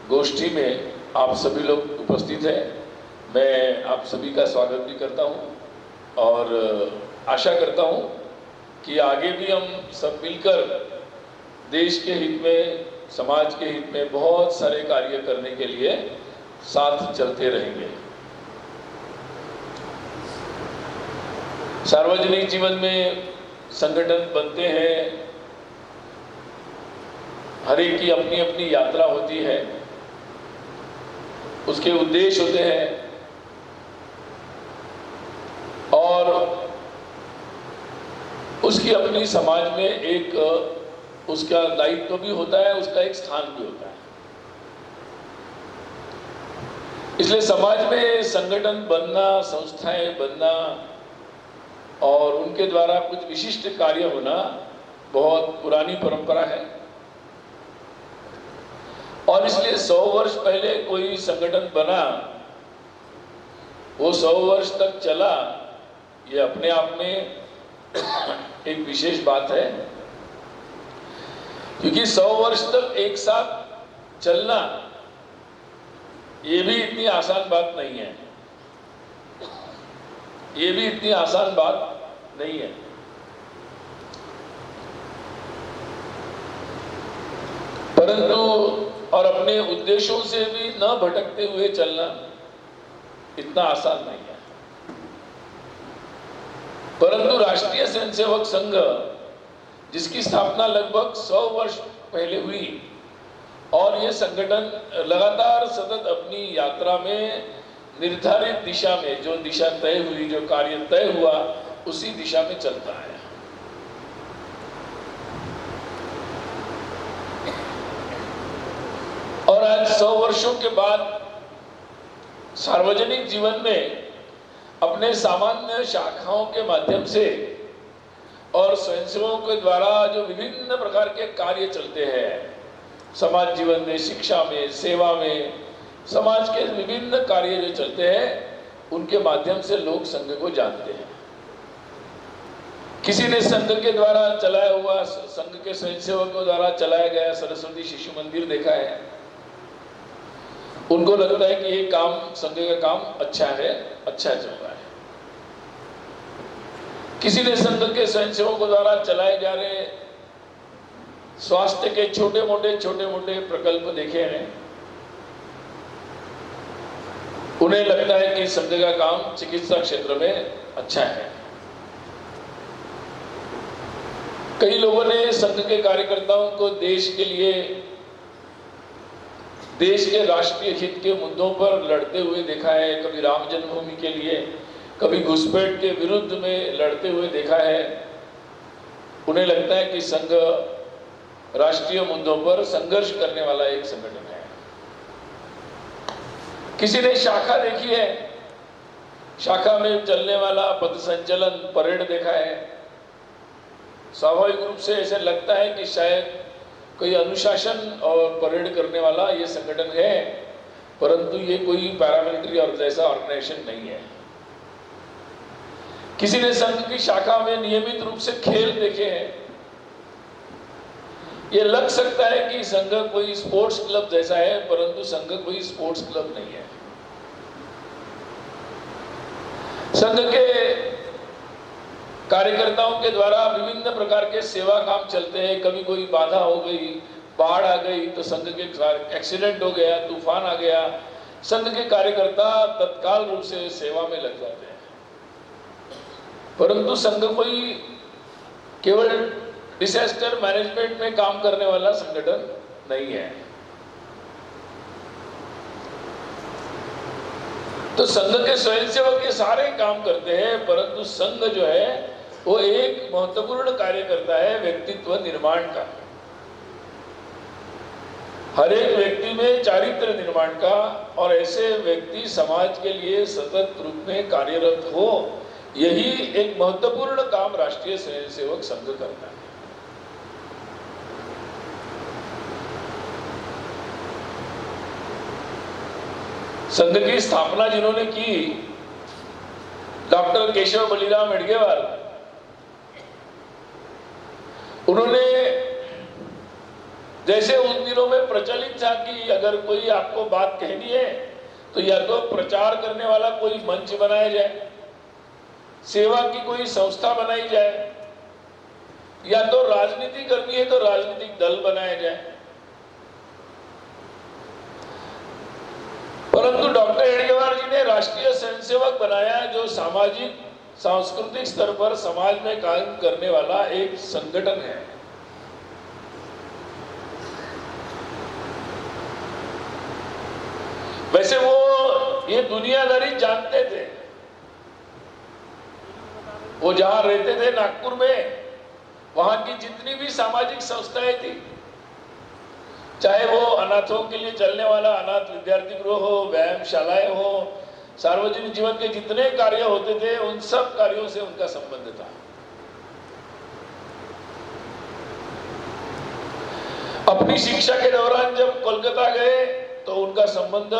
गोष्ठी में आप सभी लोग उपस्थित हैं। मैं आप सभी का स्वागत भी करता हूं और आशा करता हूं कि आगे भी हम सब मिलकर देश के हित में, समाज के हित में बहुत सारे कार्य करने के लिए साथ चलते रहेंगे। सार्वजनिक जीवन में संगठन बनते हैं, हर एक की अपनी अपनी यात्रा होती है, उसके उद्देश्य होते हैं और उसकी अपनी समाज में एक उसका दायित्व भी होता है, उसका एक स्थान भी होता है। इसलिए समाज में संगठन बनना, संस्थाएं बनना और उनके द्वारा कुछ विशिष्ट कार्य होना बहुत पुरानी परंपरा है और इसलिए 100 वर्ष पहले कोई संगठन बना, वो 100 वर्ष तक चला, ये अपने आप में एक विशेष बात है, क्योंकि 100 वर्ष तक एक साथ चलना ये भी इतनी आसान बात नहीं है। ये भी इतनी आसान बात नहीं है। परंतु और अपने उद्देश्यों से भी न भटकते हुए चलना इतना आसान नहीं है। परंतु राष्ट्रीय स्वयंसेवक संघ, जिसकी स्थापना लगभग 100 वर्ष पहले हुई और ये संगठन लगातार सतत अपनी यात्रा में निर्धारित दिशा में, जो दिशा तय हुई, जो कार्य तय हुआ, उसी दिशा में चलता है। और आज 100 वर्षों के बाद सार्वजनिक जीवन में अपने सामान्य शाखाओं के माध्यम से और स्वयंसेवकों के द्वारा जो विभिन्न प्रकार के कार्य चलते हैं, समाज जीवन में, शिक्षा में, सेवा में, समाज के विभिन्न कार्य जो चलते हैं, उनके माध्यम से लोग संघ को जानते हैं। किसी ने संघ के द्वारा चलाया हुआ, संघ के स्वयंसेवकों द्वारा चलाया गया सरस्वती शिशु मंदिर देखा है, उनको लगता है कि ये काम, संघ का काम अच्छा है, अच्छा चल रहा है। किसी ने संघ के स्वयंसेवकों द्वारा चलाए जा रहे स्वास्थ्य के छोटे मोटे प्रकल्प देखे हैं, उन्हें लगता है कि संघ का काम चिकित्सा क्षेत्र में अच्छा है। कई लोगों ने संघ के कार्यकर्ताओं को देश के लिए, देश के राष्ट्रीय हित के मुद्दों पर लड़ते हुए देखा है। कभी राम जन्मभूमि के लिए, कभी घुसपैठ के विरुद्ध में लड़ते हुए देखा है। उन्हें लगता है कि संघ राष्ट्रीय मुद्दों पर संघर्ष करने वाला एक संगठन है। किसी ने शाखा देखी है, शाखा में चलने वाला पथ संचलन, परेड देखा है। स्वाभाविक रूप से ऐसे लगता है कि शायद कोई अनुशासन और परेड करने वाला ये संगठन है, परंतु ये कोई पैरामिलिट्री और जैसा ऑर्गेनाइजेशन नहीं है। किसी ने संघ की शाखा में नियमित रूप से खेल देखे हैं। ये लग सकता है कि संघ कोई स्पोर्ट्स क्लब जैसा है, परंतु संघ कोई स्पोर्ट्स क्लब नहीं है। संघ के कार्यकर्ताओं के द्वारा विभिन्न प्रकार के सेवा काम चलते हैं। कभी कोई बाधा हो गई, बाढ़ आ गई, तो संघ के एक्सीडेंट हो गया, तूफान आ गया, संघ के कार्यकर्ता तत्काल रूप से सेवा में लग जाते हैं। परंतु संघ कोई केवल डिजास्टर मैनेजमेंट में काम करने वाला संगठन नहीं है। तो संघ के स्वयंसेवक ये सारे काम करते हैं, परंतु संघ जो है वो एक महत्वपूर्ण कार्य करता है व्यक्तित्व निर्माण का। हर एक व्यक्ति में चारित्र निर्माण का, और ऐसे व्यक्ति समाज के लिए सतत रूप में कार्यरत हो, यही एक महत्वपूर्ण काम राष्ट्रीय स्वयंसेवक संघ करता है। संघ की स्थापना जिन्होंने की, डॉक्टर केशव बलिराम हेडगेवार, उन्होंने जैसे उन दिनों में प्रचलित था कि अगर कोई आपको बात कहनी है तो या तो प्रचार करने वाला कोई मंच बनाया जाए, सेवा की कोई संस्था बनाई जाए, या तो राजनीति करनी है तो राजनीतिक दल बनाया जाए। परंतु डॉक्टर हेडगेवार जी ने राष्ट्रीय स्वयंसेवक बनाया, जो सामाजिक सांस्कृतिक स्तर पर समाज में काम करने वाला एक संगठन है। वैसे वो ये दुनियादारी जानते थे। वो जहां रहते थे नागपुर में, वहां की जितनी भी सामाजिक संस्थाएं थी, चाहे वो अनाथों के लिए चलने वाला अनाथ विद्यार्थी गृह हो, व्यायामशालाएं हो, सार्वजनिक जीवन के जितने कार्य होते थे, उन सब कार्यों से उनका संबंध था। अपनी शिक्षा के दौरान जब कोलकाता गए तो उनका संबंध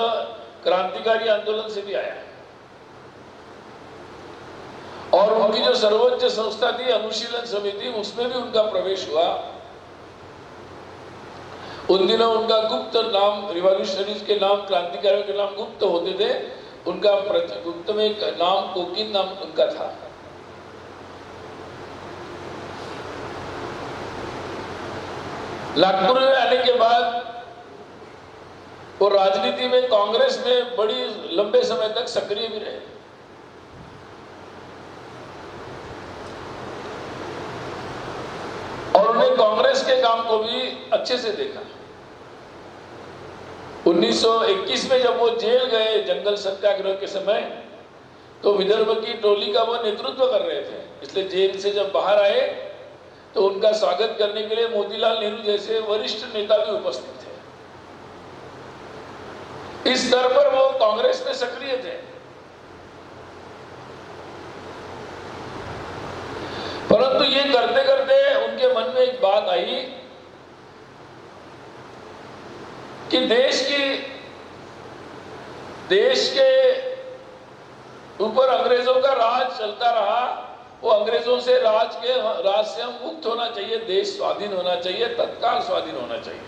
क्रांतिकारी आंदोलन से भी आया, और उनकी जो सर्वोच्च संस्था थी अनुशीलन समिति, उसमें भी उनका प्रवेश हुआ। उन दिनों उनका गुप्त नाम, रिवॉल्यूशनरीज के नाम, क्रांतिकारियों के नाम गुप्त होते थे। उनका गुप्त में एक नाम कोकिन नाम उनका था। नागपुर में आने के बाद वो राजनीति में, कांग्रेस में बड़ी लंबे समय तक सक्रिय भी रहे। और उन्हें कांग्रेस के काम को भी अच्छे से देखा। 1921 में जब वो जेल गए जंगल सत्याग्रह के समय, तो विदर्भ की टोली का वो नेतृत्व कर रहे थे। इसलिए जेल से जब बाहर आए तो उनका स्वागत करने के लिए मोतीलाल नेहरू जैसे वरिष्ठ नेता भी उपस्थित थे। इस स्तर पर वो कांग्रेस में सक्रिय थे। परंतु ये करते करते उनके मन में एक बात आई कि देश के ऊपर अंग्रेजों का राज चलता रहा। वो अंग्रेजों से राज से हम मुक्त होना चाहिए, देश स्वाधीन होना चाहिए, तत्काल स्वाधीन होना चाहिए।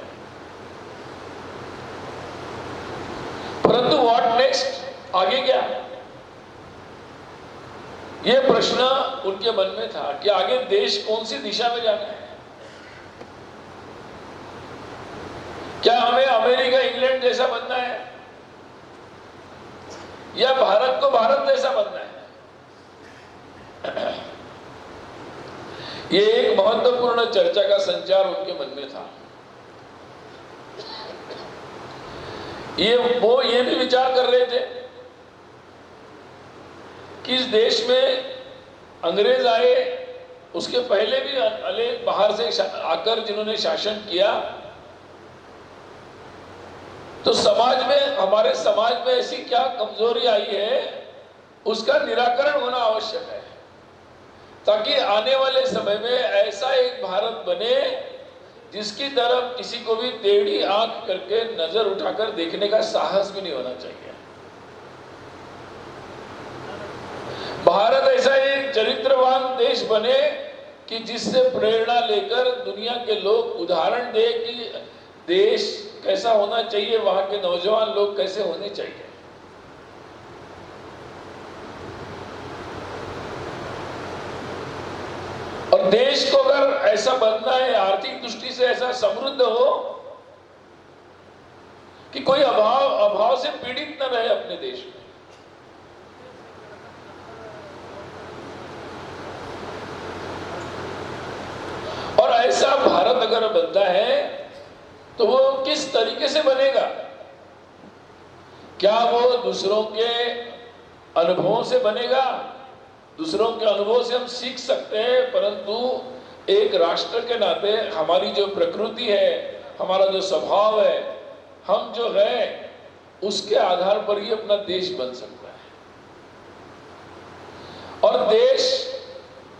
परंतु व्हाट नेक्स्ट, आगे क्या? ये प्रश्न उनके मन में था कि आगे देश कौन सी दिशा में जाना है। क्या हमें अमेरिका इंग्लैंड जैसा बनना है, या भारत को भारत जैसा बनना है? ये एक महत्वपूर्ण चर्चा का संचार उनके मन में था। वो ये भी विचार कर रहे थे कि इस देश में अंग्रेज आए, उसके पहले भी अनेक बाहर से आकर जिन्होंने शासन किया, तो समाज में, हमारे समाज में ऐसी क्या कमजोरी आई है, उसका निराकरण होना आवश्यक है, ताकि आने वाले समय में ऐसा एक भारत बने जिसकी तरफ किसी को भी टेढ़ी आंख करके नजर उठाकर देखने का साहस भी नहीं होना चाहिए। भारत ऐसा एक चरित्रवान देश बने कि जिससे प्रेरणा लेकर दुनिया के लोग उदाहरण दे कि देश कैसा होना चाहिए, वहां के नौजवान लोग कैसे होने चाहिए। और देश को अगर ऐसा बनना है, आर्थिक दृष्टि से ऐसा समृद्ध हो कि कोई अभाव से पीड़ित न रहे अपने देश में। और ऐसा भारत अगर बनता है तो वो किस तरीके से बनेगा? क्या वो दूसरों के अनुभवों से बनेगा? दूसरों के अनुभव से हम सीख सकते हैं, परंतु एक राष्ट्र के नाते हमारी जो प्रकृति है, हमारा जो स्वभाव है, हम जो है उसके आधार पर ही अपना देश बन सकता है। और देश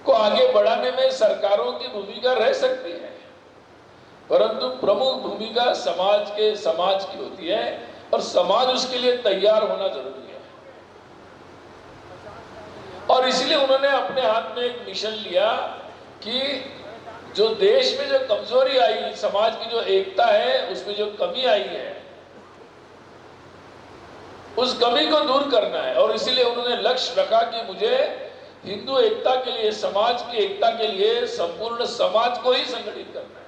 को आगे बढ़ाने में सरकारों की भूमिका रह सकती है, परंतु प्रमुख भूमिका समाज की होती है, और समाज उसके लिए तैयार होना जरूरी है। और इसलिए उन्होंने अपने हाथ में एक मिशन लिया कि जो देश में जो कमजोरी आई, समाज की जो एकता है उसमें जो कमी आई है, उस कमी को दूर करना है। और इसीलिए उन्होंने लक्ष्य रखा कि मुझे हिंदू एकता के लिए, समाज की एकता के लिए संपूर्ण समाज को ही संगठित करना है।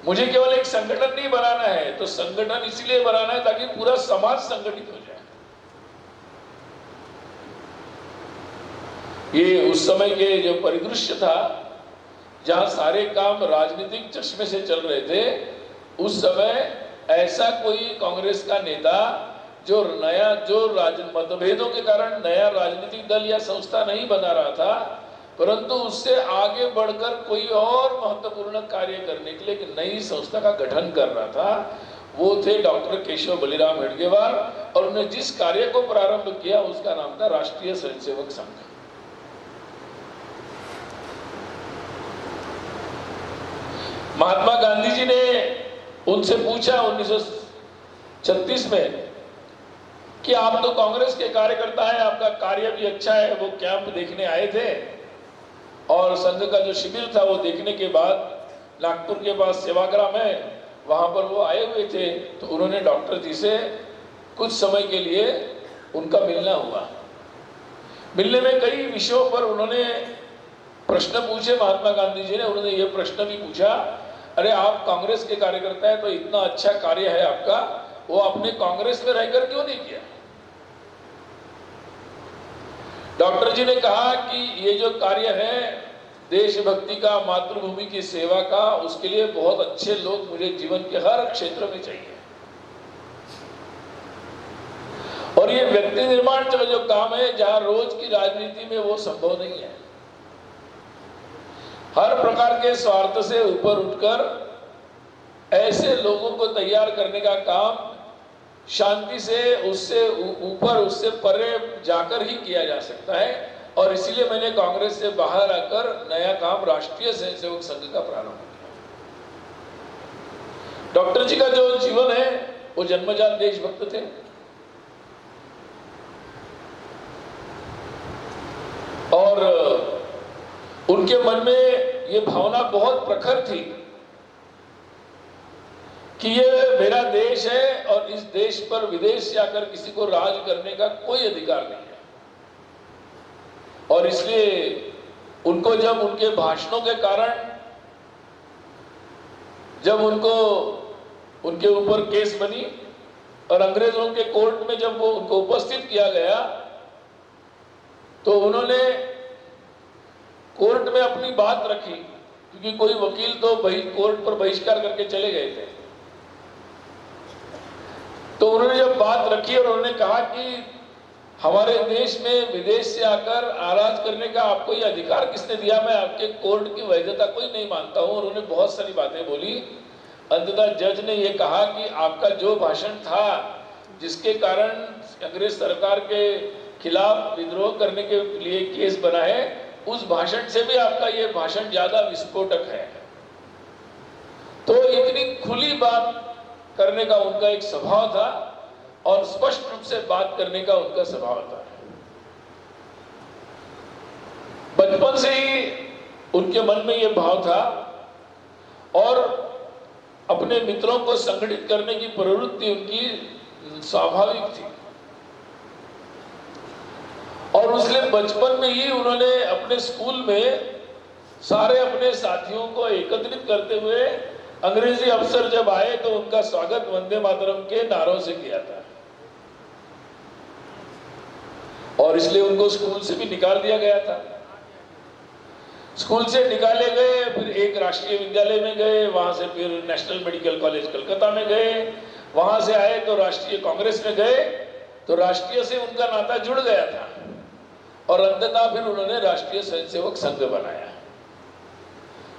मुझे केवल एक संगठन नहीं बनाना है, तो संगठन इसलिए बनाना है ताकि पूरा समाज संगठित हो जाए। ये उस समय के जो परिदृश्य था, जहां सारे काम राजनीतिक चश्मे से चल रहे थे, उस समय ऐसा कोई कांग्रेस का नेता जो मतभेदों के कारण नया राजनीतिक दल या संस्था नहीं बना रहा था, परंतु उससे आगे बढ़कर कोई और महत्वपूर्ण कार्य करने के लिए एक नई संस्था का गठन कर रहा था, वो थे डॉक्टर केशव बलिराम हेडगेवार। और उन्होंने जिस कार्य को प्रारंभ किया उसका नाम था राष्ट्रीय स्वयंसेवक संघ। महात्मा गांधी जी ने उनसे पूछा 1936 में कि आप तो कांग्रेस के कार्यकर्ता हैं, आपका कार्य भी अच्छा है। वो कैंप देखने आए थे और संघ का जो शिविर था वो देखने के बाद नागपुर के पास सेवाग्राम है, वहां पर वो आए हुए थे। तो उन्होंने डॉक्टर जी से कुछ समय के लिए उनका मिलना हुआ। मिलने में कई विषयों पर उन्होंने प्रश्न पूछे। महात्मा गांधी जी ने उन्होंने ये प्रश्न भी पूछा, अरे आप कांग्रेस के कार्यकर्ता है तो इतना अच्छा कार्य है आपका, वो आपने कांग्रेस में रहकर क्यों नहीं किया? डॉक्टर जी ने कहा कि ये जो कार्य है देशभक्ति का, मातृभूमि की सेवा का, उसके लिए बहुत अच्छे लोग मुझे जीवन के हर क्षेत्र में चाहिए। और ये व्यक्ति निर्माण का जो काम है, जहां रोज की राजनीति में वो संभव नहीं है। हर प्रकार के स्वार्थ से ऊपर उठकर ऐसे लोगों को तैयार करने का काम शांति से, उससे ऊपर, उससे परे जाकर ही किया जा सकता है। और इसीलिए मैंने कांग्रेस से बाहर आकर नया काम राष्ट्रीय स्वयंसेवक संघ का प्रारंभ किया। डॉक्टर जी का जो जीवन है वो जन्मजात देशभक्त थे। और उनके मन में ये भावना बहुत प्रखर थी कि ये मेरा देश है और इस देश पर विदेश से आकर किसी को राज करने का कोई अधिकार नहीं है। और इसलिए उनको जब उनके भाषणों के कारण, जब उनके ऊपर केस बनी और अंग्रेजों के कोर्ट में जब वो उनको उपस्थित किया गया, तो उन्होंने कोर्ट में अपनी बात रखी, क्योंकि कोई वकील तो कोर्ट पर बहिष्कार करके चले गए थे। तो उन्होंने जब बात रखी और उन्होंने कहा कि हमारे देश में विदेश से आकर आराज करने का आपको ये अधिकार किसने दिया, मैं आपके कोर्ट की वैधता कोई नहीं मानता हूं। और उन्होंने बहुत सारी बातें बोली। अंततः जज ने यह कहा कि आपका जो भाषण था, जिसके कारण अंग्रेज सरकार के खिलाफ विद्रोह करने के लिए केस बना है, उस भाषण से भी आपका ये भाषण ज्यादा विस्फोटक है। तो इतनी खुली बात करने का उनका एक स्वभाव था और स्पष्ट रूप से बात करने का उनका स्वभाव था। बचपन से ही उनके मन में यह भाव था और अपने मित्रों को संगठित करने की प्रवृत्ति उनकी स्वाभाविक थी। और इसलिए बचपन में ही उन्होंने अपने स्कूल में सारे अपने साथियों को एकत्रित करते हुए अंग्रेजी अफसर जब आए तो उनका स्वागत वंदे मातरम के नारों से किया था। और इसलिए उनको स्कूल से भी निकाल दिया गया था। स्कूल से निकाले गए, फिर एक राष्ट्रीय विद्यालय में गए, वहां से फिर नेशनल मेडिकल कॉलेज कलकत्ता में गए, वहां से आए तो राष्ट्रीय कांग्रेस में गए, तो राष्ट्रीय से उनका नाता जुड़ गया था। और अंततः फिर उन्होंने राष्ट्रीय स्वयंसेवक संघ बनाया।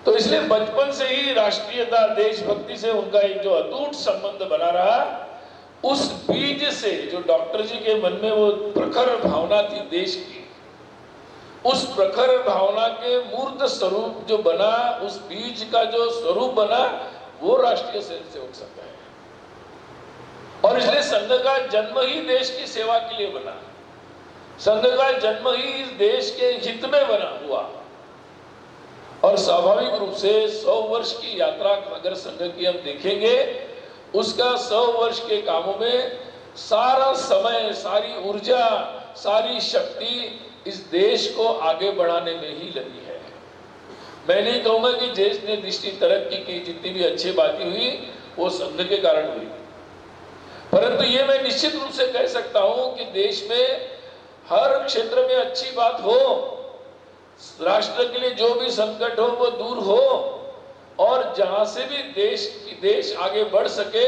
तो इसलिए बचपन से ही राष्ट्रीयता, देशभक्ति से उनका एक जो अटूट संबंध बना रहा, उस बीज से जो डॉक्टर जी के मन में वो प्रखर भावना थी देश की, उस प्रखर भावना के मूर्त स्वरूप जो बना, उस बीज का जो स्वरूप बना, वो राष्ट्रीय स्वयंसेवक संघ है। और इसलिए संघ का जन्म ही देश की सेवा के लिए बना, संघ का जन्म ही इस देश के हित में बना हुआ। और स्वाभाविक रूप से 100 वर्ष की यात्रा अगर संघ की हम देखेंगे, उसका 100 वर्ष के कामों में सारा समय, सारी ऊर्जा, सारी शक्ति इस देश को आगे बढ़ाने में ही लगी है। मैं नहीं कहूंगा कि देश ने दृष्टि तरक्की की, जितनी भी अच्छी बातें हुई वो संघ के कारण हुई, परंतु ये मैं निश्चित रूप से कह सकता हूं कि देश में हर क्षेत्र में अच्छी बात हो, राष्ट्र के लिए जो भी संकट हो वो दूर हो, और जहां से भी देश आगे बढ़ सके,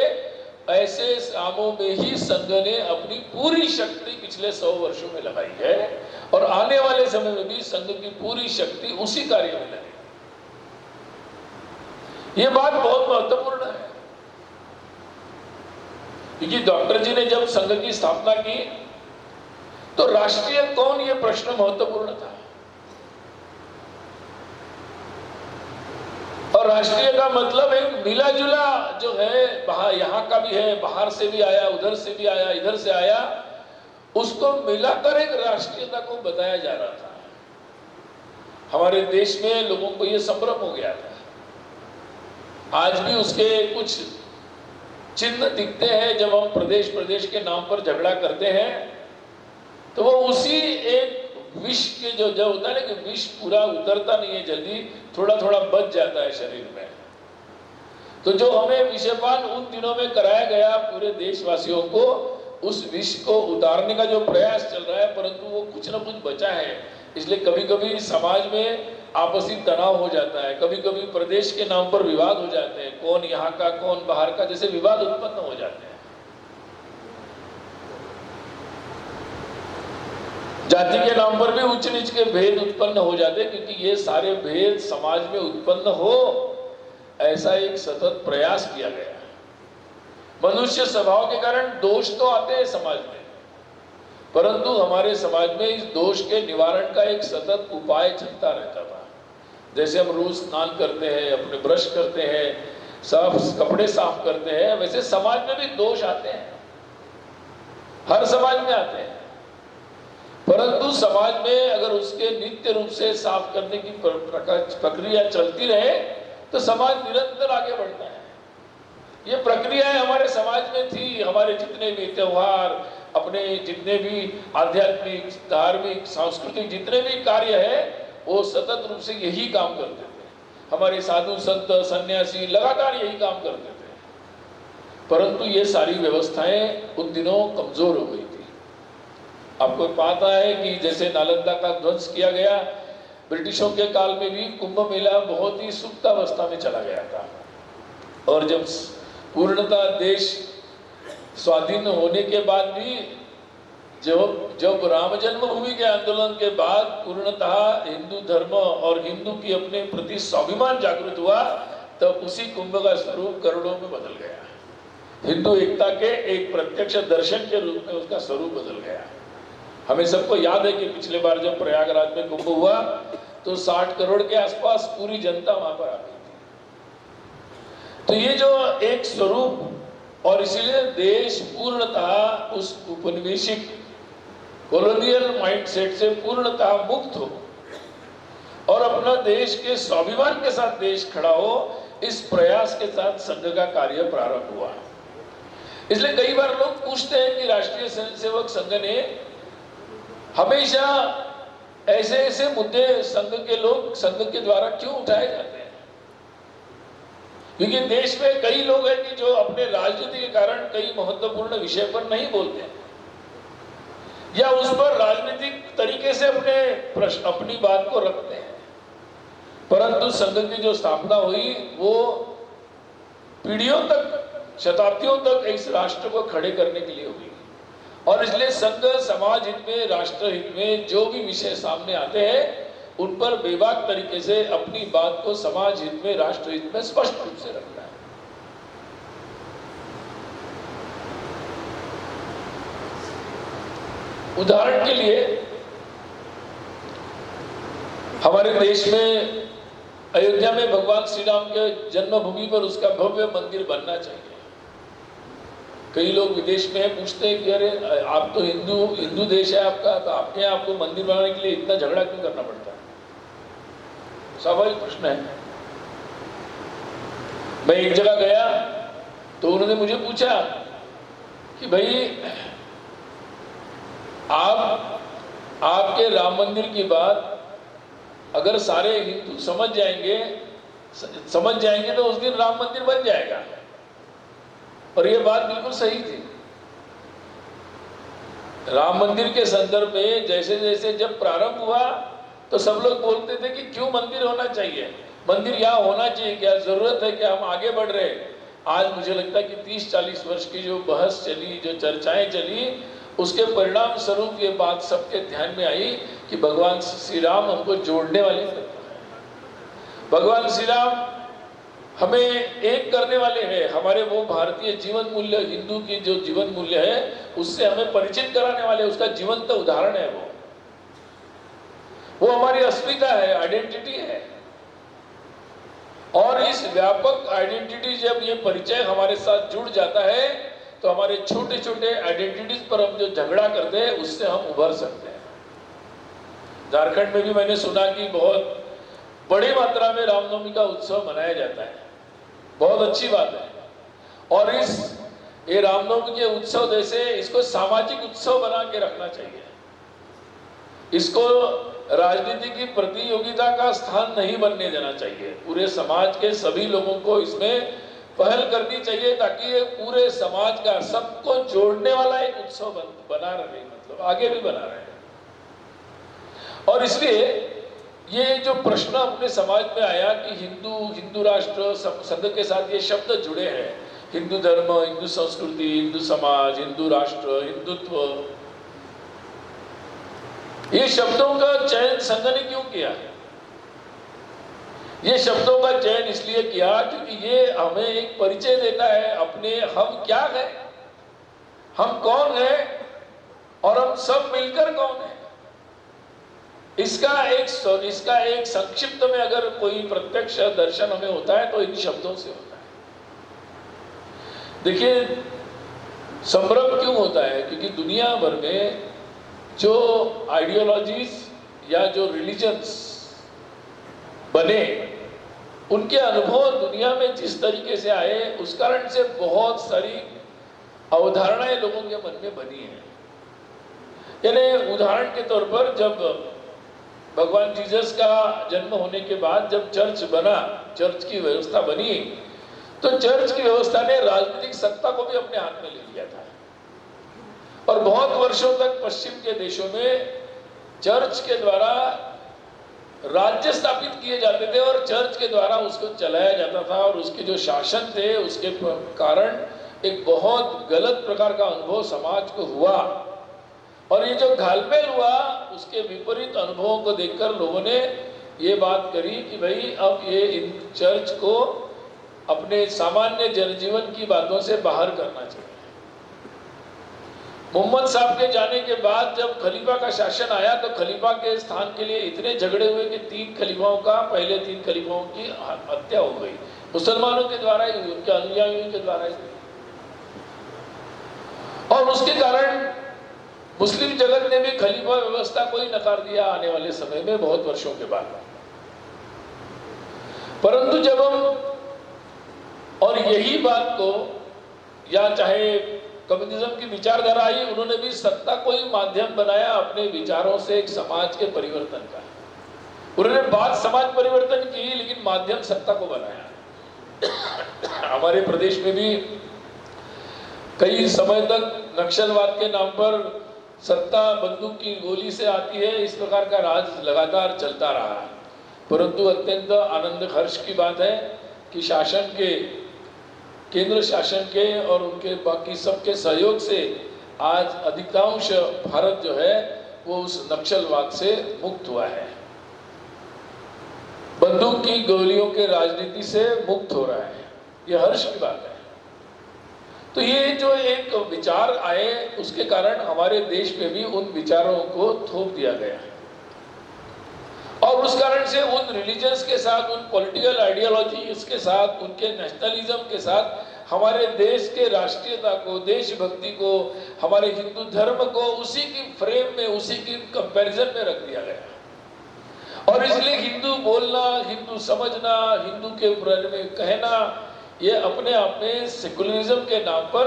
ऐसे कामों में ही संघ ने अपनी पूरी शक्ति पिछले 100 वर्षों में लगाई है, और आने वाले समय में भी संघ की पूरी शक्ति उसी कार्य में लगेगी। ये बात बहुत महत्वपूर्ण है, क्योंकि डॉक्टर जी ने जब संघ की स्थापना की तो राष्ट्रीय कौन, ये प्रश्न महत्वपूर्ण था। और राष्ट्रीय का मतलब एक मिला जुला जो है, बाहर यहाँ का भी है, बाहर से भी आया, उधर से भी आया, इधर से आया, उसको मिलाकर एक राष्ट्रीयता को बताया जा रहा था। हमारे देश में लोगों को यह संभ्रम हो गया था। आज भी उसके कुछ चिन्ह दिखते हैं। जब हम प्रदेश के नाम पर झगड़ा करते हैं तो वो उसी एक विष के जो होता है ना, कि विष पूरा उतरता नहीं है जल्दी, थोड़ा थोड़ा बच जाता है शरीर में। तो जो हमें विषपान उन दिनों में कराया गया पूरे देशवासियों को, उस विष को उतारने का जो प्रयास चल रहा है, परंतु वो कुछ न कुछ बचा है। इसलिए कभी कभी समाज में आपसी तनाव हो जाता है, कभी कभी प्रदेश के नाम पर विवाद हो जाते हैं, कौन यहाँ का कौन बाहर का, जैसे विवाद उत्पन्न हो जाते हैं। जाति के नाम पर भी उच्च नीच के भेद उत्पन्न हो जाते हैं, क्योंकि ये सारे भेद समाज में उत्पन्न हो, ऐसा एक सतत प्रयास किया गया है। मनुष्य स्वभाव के कारण दोष तो आते हैं समाज में, परंतु हमारे समाज में इस दोष के निवारण का एक सतत उपाय चलता रहता था। जैसे हम रोज स्नान करते हैं, अपने ब्रश करते हैं, साफ कपड़े साफ करते हैं, वैसे समाज में भी दोष आते हैं, हर समाज में आते हैं। परंतु समाज में अगर उसके नित्य रूप से साफ करने की प्रक्रिया चलती रहे तो समाज निरंतर आगे बढ़ता है। ये प्रक्रियाएं हमारे समाज में थी। हमारे जितने भी त्योहार, अपने जितने भी आध्यात्मिक, धार्मिक, सांस्कृतिक जितने भी कार्य है, वो सतत रूप से यही काम करते थे। हमारे साधु संत सन्यासी लगातार यही काम करते थे, परंतु ये सारी व्यवस्थाएं उन दिनों कमजोर हो गई थी। आपको पता है कि जैसे नालंदा का ध्वंस किया गया, ब्रिटिशों के काल में भी कुंभ मेला बहुत ही सुप्तावस्था में चला गया था, और जब पूर्णतः देश स्वाधीन होने के बाद भी जब राम जन्मभूमि के आंदोलन के बाद पूर्णतः हिंदू धर्म और हिंदू की अपने प्रति स्वाभिमान जागृत हुआ, तब उसी कुंभ का स्वरूप करोड़ों में बदल गया। हिंदू एकता के एक प्रत्यक्ष दर्शन के रूप में उसका स्वरूप बदल गया। हमें सबको याद है कि पिछले बार जब प्रयागराज में कुंभ हुआ तो 60 करोड़ के आसपास पूरी जनता वहां पर आ गई थी। तो ये जो एक स्वरूप, और इसीलिए देश पूर्णतः उस उपनिवेशिक कॉलोनियल माइंडसेट से पूर्णतः मुक्त हो और अपना देश के स्वाभिमान के साथ देश खड़ा हो, इस प्रयास के साथ संघ का कार्य प्रारंभ हुआ। इसलिए कई बार लोग पूछते हैं कि राष्ट्रीय स्वयंसेवक संघ ने हमेशा ऐसे ऐसे मुद्दे संघ के द्वारा क्यों उठाए जाते हैं। क्योंकि देश में कई लोग हैं कि जो अपने राजनीति के कारण कई महत्वपूर्ण विषय पर नहीं बोलते हैं, या उस पर राजनीतिक तरीके से अपनी बात को रखते हैं। परंतु संघ की जो स्थापना हुई वो पीढ़ियों तक, शताब्दियों तक इस राष्ट्र को खड़े करने के लिए हुई, और इसलिए संघ समाज हित में, राष्ट्र हित में जो भी विषय सामने आते हैं उन पर बेबाक तरीके से अपनी बात को समाज हित में, राष्ट्र हित में स्पष्ट रूप से रखना है। उदाहरण के लिए हमारे देश में अयोध्या में भगवान श्री राम के जन्मभूमि पर उसका भव्य मंदिर बनना चाहिए। कई लोग विदेश में पूछते हैं कि अरे आप तो हिंदू देश है आपका, तो आपके यहाँ आपको मंदिर बनाने के लिए इतना झगड़ा क्यों करना पड़ता है। स्वाभाविक प्रश्न है। मैं एक जगह गया तो उन्होंने मुझे पूछा कि भाई आपके राम मंदिर की बात अगर सारे हिंदू समझ जाएंगे तो उस दिन राम मंदिर बन जाएगा। और ये बात बिल्कुल सही थी। राम मंदिर के संदर्भ में जैसे जैसे जब प्रारंभ हुआ तो सब लोग बोलते थे कि क्यों मंदिर होना चाहिए, मंदिर यहाँ होना चाहिए, क्या जरूरत है, क्या हम आगे बढ़ रहे। आज मुझे लगता है कि 30-40 वर्ष की जो बहस चली, जो चर्चाएं चली, उसके परिणाम स्वरूप ये बात सबके ध्यान में आई कि भगवान श्री राम हमको जोड़ने वाले तत्व हैं। भगवान श्री राम हमें एक करने वाले हैं। हमारे वो भारतीय जीवन मूल्य, हिंदू की जो जीवन मूल्य है, उससे हमें परिचित कराने वाले, उसका जीवंत उदाहरण है वो हमारी अस्मिता है, आइडेंटिटी है। और इस व्यापक आइडेंटिटी जब ये परिचय हमारे साथ जुड़ जाता है तो हमारे छोटे छोटे आइडेंटिटीज पर हम जो झगड़ा करते हैं उससे हम उभर सकते हैं। झारखंड में भी मैंने सुना कि बहुत बड़ी मात्रा में रामनवमी का उत्सव मनाया जाता है, बहुत अच्छी बात है। और ये रामनवमी के उत्सव जैसे इसको सामाजिक उत्सव बना के रखना चाहिए। इसको राजनीति की प्रतियोगिता का स्थान नहीं बनने देना चाहिए। पूरे समाज के सभी लोगों को इसमें पहल करनी चाहिए ताकि ये पूरे समाज का सबको जोड़ने वाला एक उत्सव बना रहे, मतलब आगे भी बना रहे। और इसलिए ये जो प्रश्न अपने समाज में आया कि हिंदू राष्ट्र शब्द के साथ ये शब्द जुड़े हैं, हिंदू धर्म, हिंदू संस्कृति, हिंदू समाज, हिंदू राष्ट्र, हिंदुत्व, ये शब्दों का चयन संघ ने क्यों किया? ये शब्दों का चयन इसलिए किया क्योंकि ये हमें एक परिचय देता है अपने, हम क्या है, हम कौन है और हम सब मिलकर कौन है। इसका एक संक्षिप्त में अगर कोई प्रत्यक्ष दर्शन हमें होता है तो इन शब्दों से होता है। देखिए, संभ्रम क्यों होता है? क्योंकि दुनिया भर में जो आइडियोलॉजीज या जो रिलीजन्स बने, उनके अनुभव दुनिया में जिस तरीके से आए, उस कारण से बहुत सारी अवधारणाएं लोगों के मन में बनी हैं। यानी उदाहरण के तौर पर जब भगवान जीसस का जन्म होने के बाद जब चर्च बना, चर्च की व्यवस्था बनी, तो चर्च की व्यवस्था ने राजनीतिक सत्ता को भी अपने हाथ में ले लिया था। और बहुत वर्षों तक पश्चिम के देशों में चर्च के द्वारा राज्य स्थापित किए जाते थे और चर्च के द्वारा उसको चलाया जाता था। और उसके जो शासन थे उसके कारण एक बहुत गलत प्रकार का अनुभव समाज को हुआ। और ये जो घालमेल हुआ, उसके विपरीत अनुभवों को देखकर लोगों ने ये बात करी कि भाई अब ये इन चर्च को अपने सामान्य जनजीवन की बातों से बाहर करना चाहिए। मोहम्मद साहब के जाने के बाद जब खलीफा का शासन आया तो खलीफा के स्थान के लिए इतने झगड़े हुए कि पहले तीन खलीफाओं की हत्या हो गई, मुसलमानों के द्वारा ही, उनके अनुयायियों के द्वारा ही। और उसके कारण मुस्लिम जगत ने भी खलीफा व्यवस्था को ही नकार दिया आने वाले समय में, बहुत वर्षों के बाद। परंतु जब हम, और यही बात को, या चाहे कम्युनिज्म की विचारधारा आई, उन्होंने भी सत्ता को ही माध्यम बनाया अपने विचारों से एक समाज के परिवर्तन का। उन्होंने बात समाज परिवर्तन की, लेकिन माध्यम सत्ता को बनाया। हमारे प्रदेश में भी कई समय तक नक्सलवाद के नाम पर सत्ता बंदूक की गोली से आती है, इस प्रकार का राज लगातार चलता रहा। परंतु अत्यंत आनंद हर्ष की बात है कि शासन के, केंद्र शासन के और उनके बाकी सबके सहयोग से आज अधिकांश भारत जो है वो उस नक्सलवाद से मुक्त हुआ है, बंदूक की गोलियों के राजनीति से मुक्त हो रहा है। ये हर्ष की बात है। तो ये जो एक विचार आए, उसके कारण हमारे देश में भी उन विचारों को थोप दिया गया है। और उस कारण से उन रिलीजन्स के साथ, उन पॉलिटिकल आइडियोलॉजीज के साथ, उनके नेशनलिज्म के साथ हमारे देश के राष्ट्रीयता को, देशभक्ति को, हमारे हिंदू धर्म को उसी की फ्रेम में, उसी की कंपैरिजन में रख दिया गया। और इसलिए हिंदू बोलना, हिंदू समझना, हिंदू के बारे में कहना, ये अपने आप में सेकुलरिज्म के नाम पर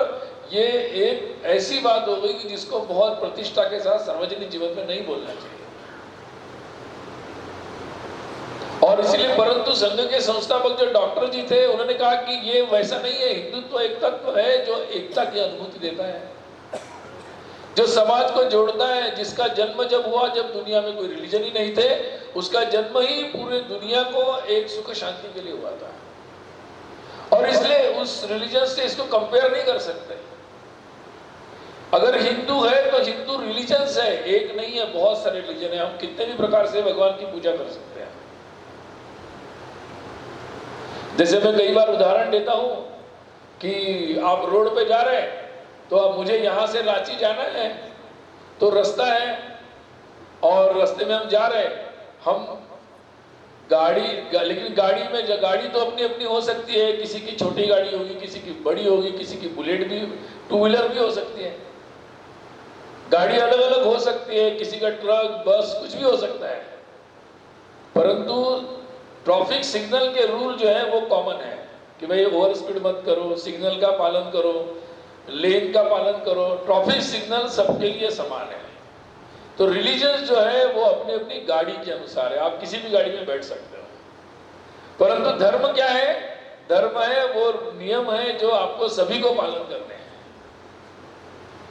ये एक ऐसी बात हो गई कि जिसको बहुत प्रतिष्ठा के साथ सार्वजनिक जीवन में नहीं बोलना चाहिए। और इसलिए परंतु संघ के संस्थापक जो डॉक्टर जी थे, उन्होंने कहा कि ये वैसा नहीं है, हिंदुत्व एक तत्व है जो एकता की अनुभूति देता है, जो समाज को जोड़ता है, जिसका जन्म जब हुआ, जब दुनिया में कोई रिलीजन ही नहीं थे, उसका जन्म ही पूरे दुनिया को एक सुख शांति के लिए हुआ था। और इसलिए उस रिलीजन से इसको कंपेयर नहीं कर सकते। अगर हिंदू है तो हिंदू रिलीजन्स है, एक नहीं है, बहुत सारे रिलीजन है। हम कितने भी प्रकार से भगवान की पूजा कर सकते हैं। जैसे मैं कई बार उदाहरण देता हूं कि आप रोड पे जा रहे हैं, तो अब मुझे यहां से रांची जाना है, तो रास्ता है और रास्ते में हम जा रहे हैं, हम लेकिन गाड़ी तो अपनी अपनी हो सकती है, किसी की छोटी गाड़ी होगी, किसी की बड़ी होगी, किसी की बुलेट भी, टू व्हीलर भी हो सकती है, गाड़ी अलग अलग हो सकती है, किसी का ट्रक, बस, कुछ भी हो सकता है। परंतु ट्रैफिक सिग्नल के रूल जो है वो कॉमन है कि भाई ओवर स्पीड मत करो, सिग्नल का पालन करो, लेन का पालन करो। ट्रैफिक सिग्नल सबके लिए समान है। तो रिलीजन जो है वो अपनी अपनी गाड़ी के अनुसार है, आप किसी भी गाड़ी में बैठ सकते हो। परंतु धर्म क्या है? धर्म है वो नियम है जो आपको सभी को पालन करने हैं।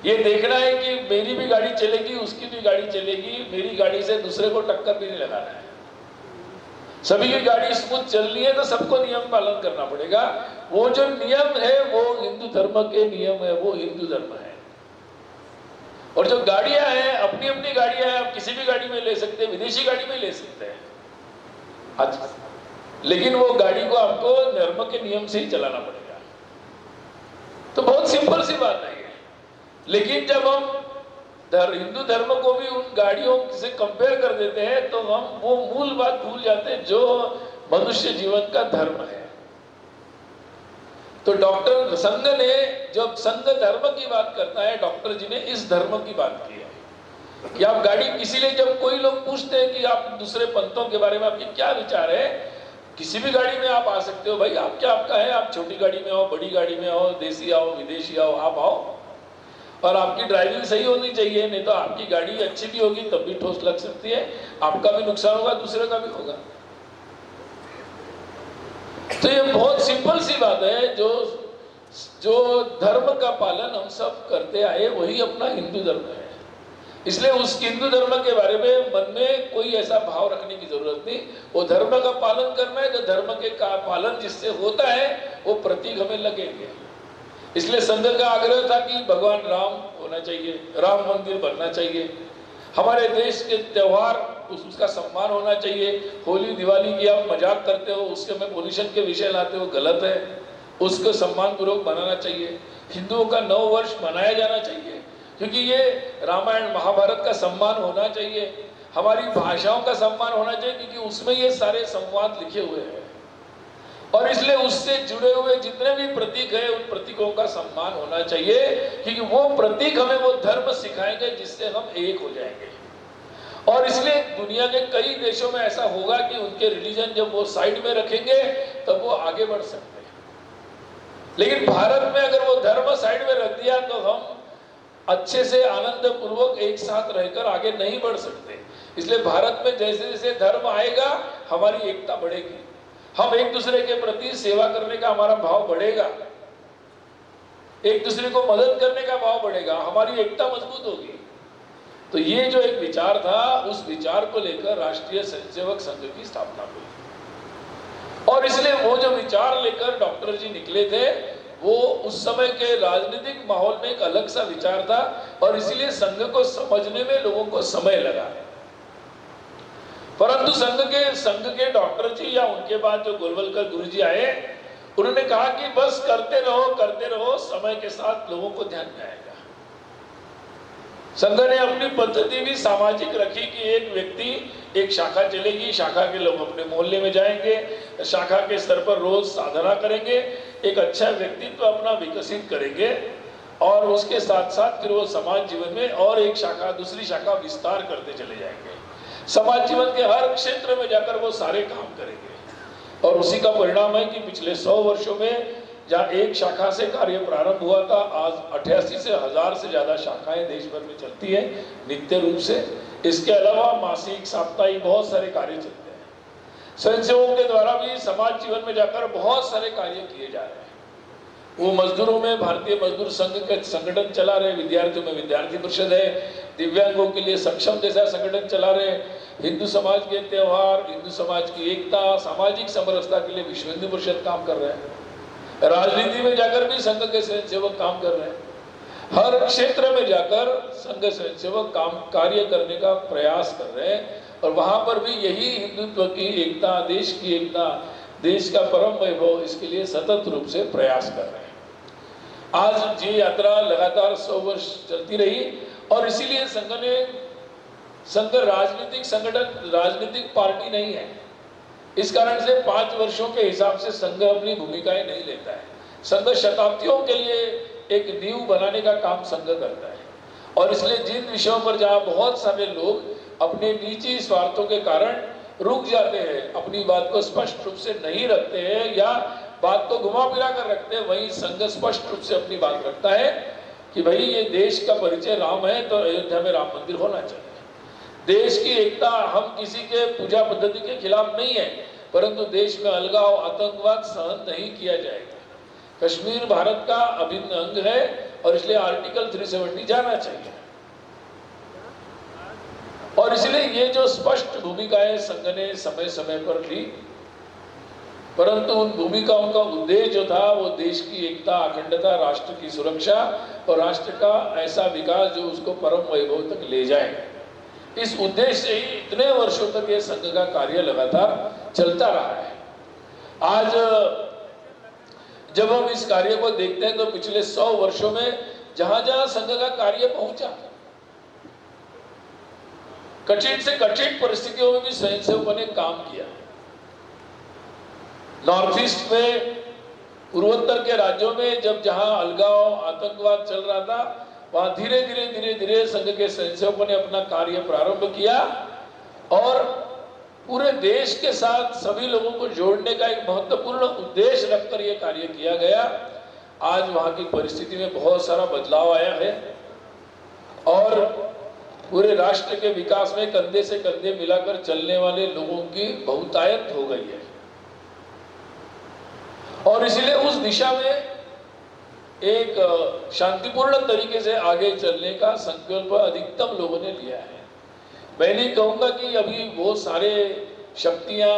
ये देखना है कि मेरी भी गाड़ी चलेगी, उसकी भी गाड़ी चलेगी, मेरी गाड़ी से दूसरे को टक्कर भी नहीं लगाना है। सभी की गाड़ी स्मूथ चलनी है तो सबको नियम पालन करना पड़ेगा। वो जो नियम है वो हिंदू धर्म के नियम है, वो हिंदू धर्म है। और जो गाड़ियां हैं, अपनी अपनी गाड़ियां हैं, आप किसी भी गाड़ी में ले सकते हैं, विदेशी गाड़ी में ले सकते हैं आज, लेकिन वो गाड़ी को आपको धर्म के नियम से ही चलाना पड़ेगा। तो बहुत सिंपल सी बात है ये। लेकिन जब हम हिंदू धर्म को भी उन गाड़ियों से कंपेयर कर देते हैं तो हम वो मूल बात भूल जाते हैं जो मनुष्य जीवन का धर्म है। तो डॉक्टर संघ ने, जब संघ धर्म की बात करता है, डॉक्टर जी ने इस धर्म की बात की है कि आप गाड़ी, इसीलिए जब कोई लोग पूछते हैं कि आप दूसरे पंथों के बारे में आपके क्या विचार है, किसी भी गाड़ी में आप आ सकते हो भाई, आप क्या आपका है, आप छोटी गाड़ी में आओ, बड़ी गाड़ी में आओ, देसी आओ, विदेशी आओ, आप आओ, और आपकी ड्राइविंग सही होनी चाहिए, नहीं तो आपकी गाड़ी अच्छी भी होगी तब भी ठोस लग सकती है, आपका भी नुकसान होगा, दूसरे का भी होगा। तो ये बहुत सिंपल सी बात है, जो धर्म का पालन हम सब करते आए वही अपना हिंदू धर्म है। इसलिए उस हिंदू धर्म के बारे में मन में कोई ऐसा भाव रखने की जरूरत नहीं। वो धर्म का पालन करना है, जो धर्म के पालन जिससे होता है वो प्रतीक हमें लगेंगे। इसलिए संघ का आग्रह था कि भगवान राम होना चाहिए, राम मंदिर बनना चाहिए, हमारे देश के त्योहार उसका सम्मान होना चाहिए। होली दिवाली की आप मजाक करते हो, उसके में पोल्यूशन के विषय लाते हो, गलत है, उसको सम्मान पूर्वक मनाना चाहिए। हिंदुओं का नव वर्ष मनाया जाना चाहिए, क्योंकि ये रामायण महाभारत का सम्मान होना चाहिए, हमारी भाषाओं का सम्मान होना चाहिए, क्योंकि उसमें ये सारे संवाद लिखे हुए हैं। और इसलिए उससे जुड़े हुए जितने भी प्रतीक है, उन प्रतीकों का सम्मान होना चाहिए, क्योंकि वो प्रतीक हमें वो धर्म सिखाएंगे जिससे हम एक हो जाएंगे। और इसलिए दुनिया के कई देशों में ऐसा होगा कि उनके रिलीजन जब वो साइड में रखेंगे तब वो आगे बढ़ सकते हैं। लेकिन भारत में अगर वो धर्म साइड में रख दिया तो हम अच्छे से आनंद पूर्वक एक साथ रहकर आगे नहीं बढ़ सकते। इसलिए भारत में जैसे जैसे धर्म आएगा हमारी एकता बढ़ेगी, हम एक दूसरे के प्रति सेवा करने का हमारा भाव बढ़ेगा, एक दूसरे को मदद करने का भाव बढ़ेगा, हमारी एकता मजबूत होगी। तो ये जो एक विचार था, उस विचार को लेकर राष्ट्रीय स्वयंसेवक संघ की स्थापना हुई। और इसलिए वो जो विचार लेकर डॉक्टर जी निकले थे, वो उस समय के राजनीतिक माहौल में एक अलग सा विचार था, और इसलिए संघ को समझने में लोगों को समय लगा। परंतु संघ के डॉक्टर जी या उनके बाद जो गोलवलकर गुरु जी आए, उन्होंने कहा कि बस करते रहो, समय के साथ लोगों को ध्यान में आएगा। संघ ने अपनी पद्धति भी सामाजिक रखी कि एक व्यक्ति, एक शाखा चलेगी, शाखा के लोग अपने मोहल्ले में जाएंगे, शाखा के स्तर पर रोज साधना करेंगे, एक अच्छा व्यक्तित्व अपना विकसित करेंगे, और उसके साथ साथ फिर वो समाज जीवन में और एक शाखा, दूसरी शाखा विस्तार करते चले जाएंगे। समाज जीवन के हर क्षेत्र में जाकर वो सारे काम करेंगे। और उसी का परिणाम है कि पिछले 100 वर्षों में जहाँ एक शाखा से कार्य प्रारंभ हुआ था, आज 88 से 1000 से ज्यादा शाखाएं देश भर में चलती है नित्य रूप से। इसके अलावा मासिक, साप्ताहिक बहुत सारे कार्य चलते हैं। स्वयंसेवकों के द्वारा भी समाज जीवन में जाकर बहुत सारे कार्य किए जा रहे हैं। वो मजदूरों में भारतीय मजदूर संघ का संगठन चला रहे, विद्यार्थियों में विद्यार्थी परिषद है, दिव्यांगों के लिए सक्षम जैसा संगठन चला रहे, हिंदू समाज के त्योहार, हिंदू समाज की एकता, सामाजिक समरसता के लिए विश्व हिंदू परिषद काम कर रहे हैं। राजनीति में जाकर भी संघ के स्वयंसेवक काम कर रहे हैं। हर क्षेत्र में जाकर संघ स्वयंसेवक काम कार्य करने का प्रयास कर रहे हैं। और वहां पर भी यही हिंदुत्व की एकता, देश की एकता, देश का परम वैभव, इसके लिए सतत रूप से प्रयास कर रहे हैं। आज ये यात्रा लगातार 100 वर्ष चलती रही और इसीलिए संघ राजनीतिक संगठन, राजनीतिक पार्टी नहीं है। इस कारण से 5 वर्षों के हिसाब से संघ अपनी भूमिकाएं नहीं लेता है। संघ शताब्दियों के लिए एक नींव बनाने का काम संघ करता है। और इसलिए जिन विषयों पर जहां बहुत सारे लोग अपने निजी स्वार्थों के कारण रुक जाते हैं, अपनी बात को स्पष्ट रूप से नहीं रखते हैं या बात को घुमा फिरा कर रखते हैं, वहीं संघ स्पष्ट रूप से अपनी बात रखता है कि भाई ये देश का परिचय राम है तो अयोध्या में राम मंदिर होना चाहिए। देश की एकता, हम किसी के पूजा पद्धति के खिलाफ नहीं है, परंतु देश में अलगाव, आतंकवाद सहन नहीं किया जाएगा। कश्मीर भारत का अभिन्न अंग है और इसलिए आर्टिकल 370 जाना चाहिए। और इसलिए ये जो स्पष्ट भूमिकाएं संघ ने समय समय पर ली, परंतु उन भूमिकाओं का उद्देश्य जो था वो देश की एकता, अखंडता, राष्ट्र की सुरक्षा और राष्ट्र का ऐसा विकास जो उसको परम वैभव तक ले जाए। इस उद्देश्य से ही इतने वर्षों तक ये संघ का कार्य लगातार चलता रहा है। आज जब हम इस कार्य को देखते हैं तो पिछले 100 वर्षों में जहां जहां संघ का कार्य पहुंचा, कठिन से कठिन परिस्थितियों में भी स्वयंसेवकों ने काम किया। नॉर्थ ईस्ट में, पूर्वोत्तर के राज्यों में जब जहां अलगाव, आतंकवाद चल रहा था, वहां धीरे धीरे संघ के स्वयंसेवकों ने अपना कार्य प्रारंभ किया और पूरे देश के साथ सभी लोगों को जोड़ने का एक महत्वपूर्ण उद्देश्य रखकर यह कार्य किया गया। आज वहां की परिस्थिति में बहुत सारा बदलाव आया है और पूरे राष्ट्र के विकास में कंधे से कंधे मिलाकर चलने वाले लोगों की बहुतायत हो गई है। और इसलिए उस दिशा में एक शांतिपूर्ण तरीके से आगे चलने का संकल्प अधिकतम लोगों ने लिया है। मैं नहीं कहूंगा कि अभी वो सारे शक्तियां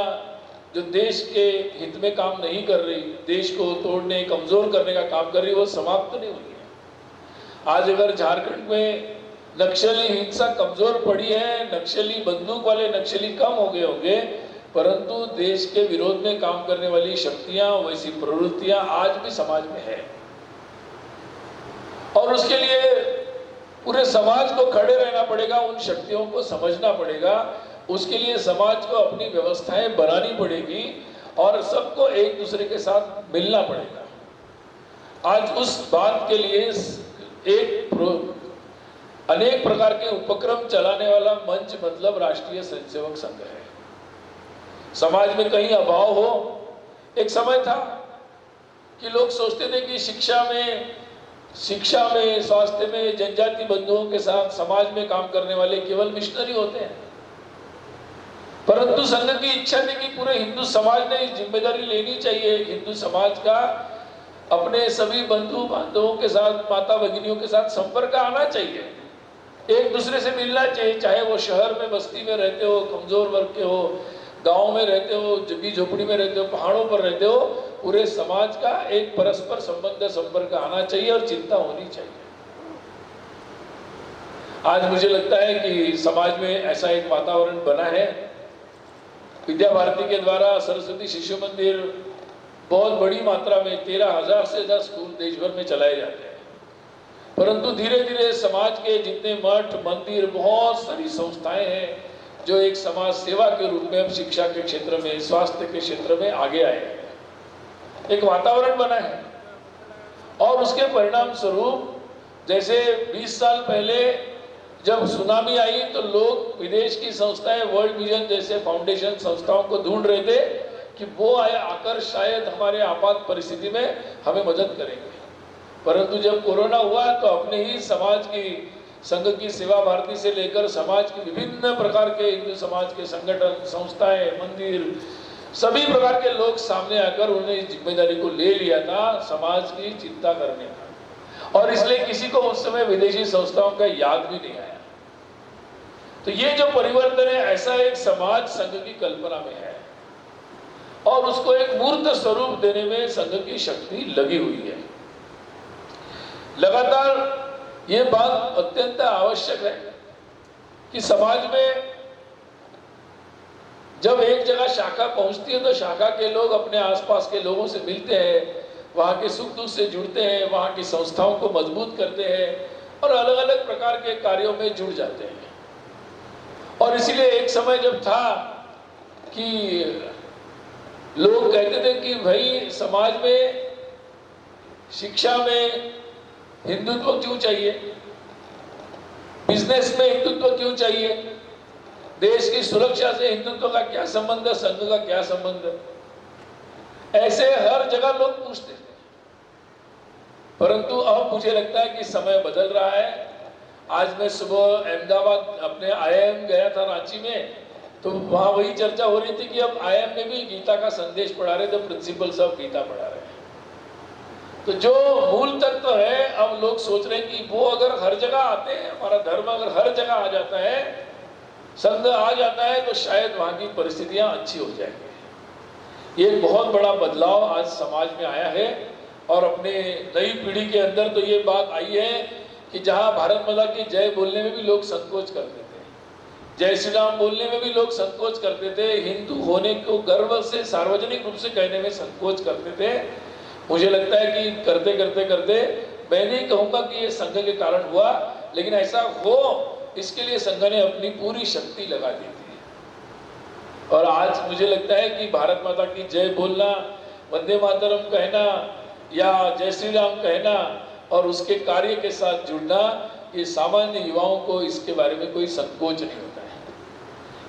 जो देश के हित में काम नहीं कर रही, देश को तोड़ने, कमजोर करने का काम कर रही, वो समाप्त नहीं हुई है। आज अगर झारखंड में नक्सली हिंसा कमजोर पड़ी है, नक्सली, बंदूक वाले नक्सली कम हो गए होंगे, परंतु देश के विरोध में काम करने वाली शक्तियां, वैसी प्रवृत्तियां आज भी समाज में है। और उसके लिए पूरे समाज को खड़े रहना पड़ेगा, उन शक्तियों को समझना पड़ेगा। उसके लिए समाज को अपनी व्यवस्थाएं बनानी पड़ेगी और सबको एक दूसरे के साथ मिलना पड़ेगा। आज उस बात के लिए अनेक प्रकार के उपक्रम चलाने वाला मंच मतलब राष्ट्रीय स्वयंसेवक संघ है। समाज में कहीं अभाव हो, एक समय था कि लोग सोचते थे कि शिक्षा में, स्वास्थ्य में जनजाति बंधुओं के साथ समाज में काम करने वाले केवल मिशनरी होते हैं, परंतु संघ की इच्छा थी कि पूरे हिंदू समाज ने जिम्मेदारी लेनी चाहिए। हिंदू समाज का अपने सभी बंधु बांधवों के साथ, माता भगिनियों के साथ संपर्क आना चाहिए, एक दूसरे से मिलना चाहिए, चाहे वो शहर में बस्ती में रहते हो, कमजोर वर्ग के हो, गांव में रहते हो, झुग्गी झोपड़ी में रहते हो, पहाड़ों पर रहते हो, पूरे समाज का एक परस्पर संबंध, संपर्क आना चाहिए और चिंता होनी चाहिए। आज मुझे लगता है कि समाज में ऐसा एक वातावरण बना है। विद्या भारती के द्वारा सरस्वती शिशु मंदिर बहुत बड़ी मात्रा में 13,000 से ज्यादा स्कूल देश भर में चलाए जाते हैं, परंतु धीरे धीरे समाज के जितने मठ, मंदिर, बहुत सारी संस्थाएं हैं जो एक समाज सेवा के रूप में अब शिक्षा के क्षेत्र में, स्वास्थ्य के क्षेत्र में आगे आए हैं। एक वातावरण बना है और उसके परिणाम स्वरूप जैसे 20 साल पहले जब सुनामी आई तो लोग विदेश की संस्थाएं, वर्ल्ड विजन जैसे फाउंडेशन संस्थाओं को ढूंढ रहे थे कि वो आकर शायद हमारे आपात परिस्थिति में हमें मदद करेंगे। परंतु जब कोरोना हुआ तो अपने ही समाज की, संघ की सेवा भारती से लेकर समाज के विभिन्न प्रकार के, हिंदू समाज के संगठन, संस्थाएं, मंदिर, सभी प्रकार के लोग सामने आकर उन्होंने इस जिम्मेदारी को ले लिया था समाज की चिंता करने का, और इसलिए किसी को उस समय विदेशी संस्थाओं का याद भी नहीं आया। तो ये जो परिवर्तन है, ऐसा एक समाज संघ की कल्पना में है और उसको एक मूर्त स्वरूप देने में संघ की शक्ति लगी हुई है। लगातार ये बात अत्यंत आवश्यक है कि समाज में जब एक जगह शाखा पहुंचती है तो शाखा के लोग अपने आसपास के लोगों से मिलते हैं, वहां के सुख दुख से जुड़ते हैं, वहां की संस्थाओं को मजबूत करते हैं और अलग अलग प्रकार के कार्यों में जुड़ जाते हैं। और इसीलिए एक समय जब था कि लोग कहते थे कि भाई समाज में, शिक्षा में हिंदुत्व क्यों चाहिए, बिजनेस में हिंदुत्व क्यों चाहिए, देश की सुरक्षा से हिंदुत्व का क्या संबंध है, संघ का क्या संबंध है, ऐसे हर जगह लोग पूछते थे। परंतु अब मुझे लगता है कि समय बदल रहा है। आज मैं सुबह अहमदाबाद अपने IIM गया था रांची में, तो वहां वही चर्चा हो रही थी कि अब IIM में भी गीता का संदेश पढ़ा रहे थे, प्रिंसिपल साहब गीता पढ़ा रहे हैं। तो जो मूल तत्व है, अब लोग सोच रहे हैं कि वो अगर हर जगह आते हैं, हमारा धर्म अगर हर जगह आ जाता है, संघ आ जाता है, तो शायद वहां की परिस्थितियां अच्छी हो जाएंगी। ये एक बहुत बड़ा बदलाव आज समाज में आया है और अपने नई पीढ़ी के अंदर तो ये बात आई है कि जहां भारत माता की जय बोलने में भी लोग संकोच करते थे, जय श्री राम बोलने में भी लोग संकोच करते थे, हिंदू होने को गर्व से सार्वजनिक रूप से कहने में संकोच करते थे। मुझे लगता है कि करते करते करते, मैं नहीं कहूंगा कि ये संघ के कारण हुआ, लेकिन ऐसा हो इसके लिए संघ ने अपनी पूरी शक्ति लगा दी थी। और आज मुझे लगता है कि भारत माता की जय बोलना, वंदे मातरम कहना या जय श्री राम कहना और उसके कार्य के साथ जुड़ना, ये सामान्य युवाओं को इसके बारे में कोई संकोच नहीं होता है।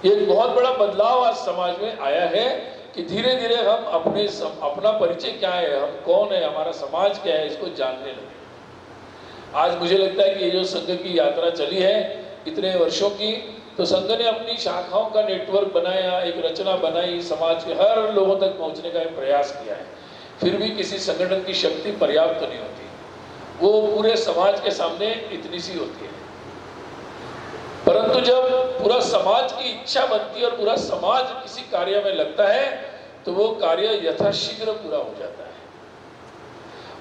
ये एक बहुत बड़ा बदलाव आज समाज में आया है कि धीरे धीरे हम अपना परिचय क्या है, हम कौन है, हमारा समाज क्या है, इसको जानने लगे। आज मुझे लगता है कि ये जो संघ की यात्रा चली है इतने वर्षों की, तो संघ ने अपनी शाखाओं का नेटवर्क बनाया, एक रचना बनाई, समाज के हर लोगों तक पहुंचने का एक प्रयास किया है। फिर भी किसी संगठन की शक्ति पर्याप्त नहीं होती, वो पूरे समाज के सामने इतनी सी होती है। परंतु जब पूरा समाज की इच्छा बनती है और पूरा समाज किसी कार्य में लगता है तो वो कार्य यथाशीघ्र पूरा हो जाता है।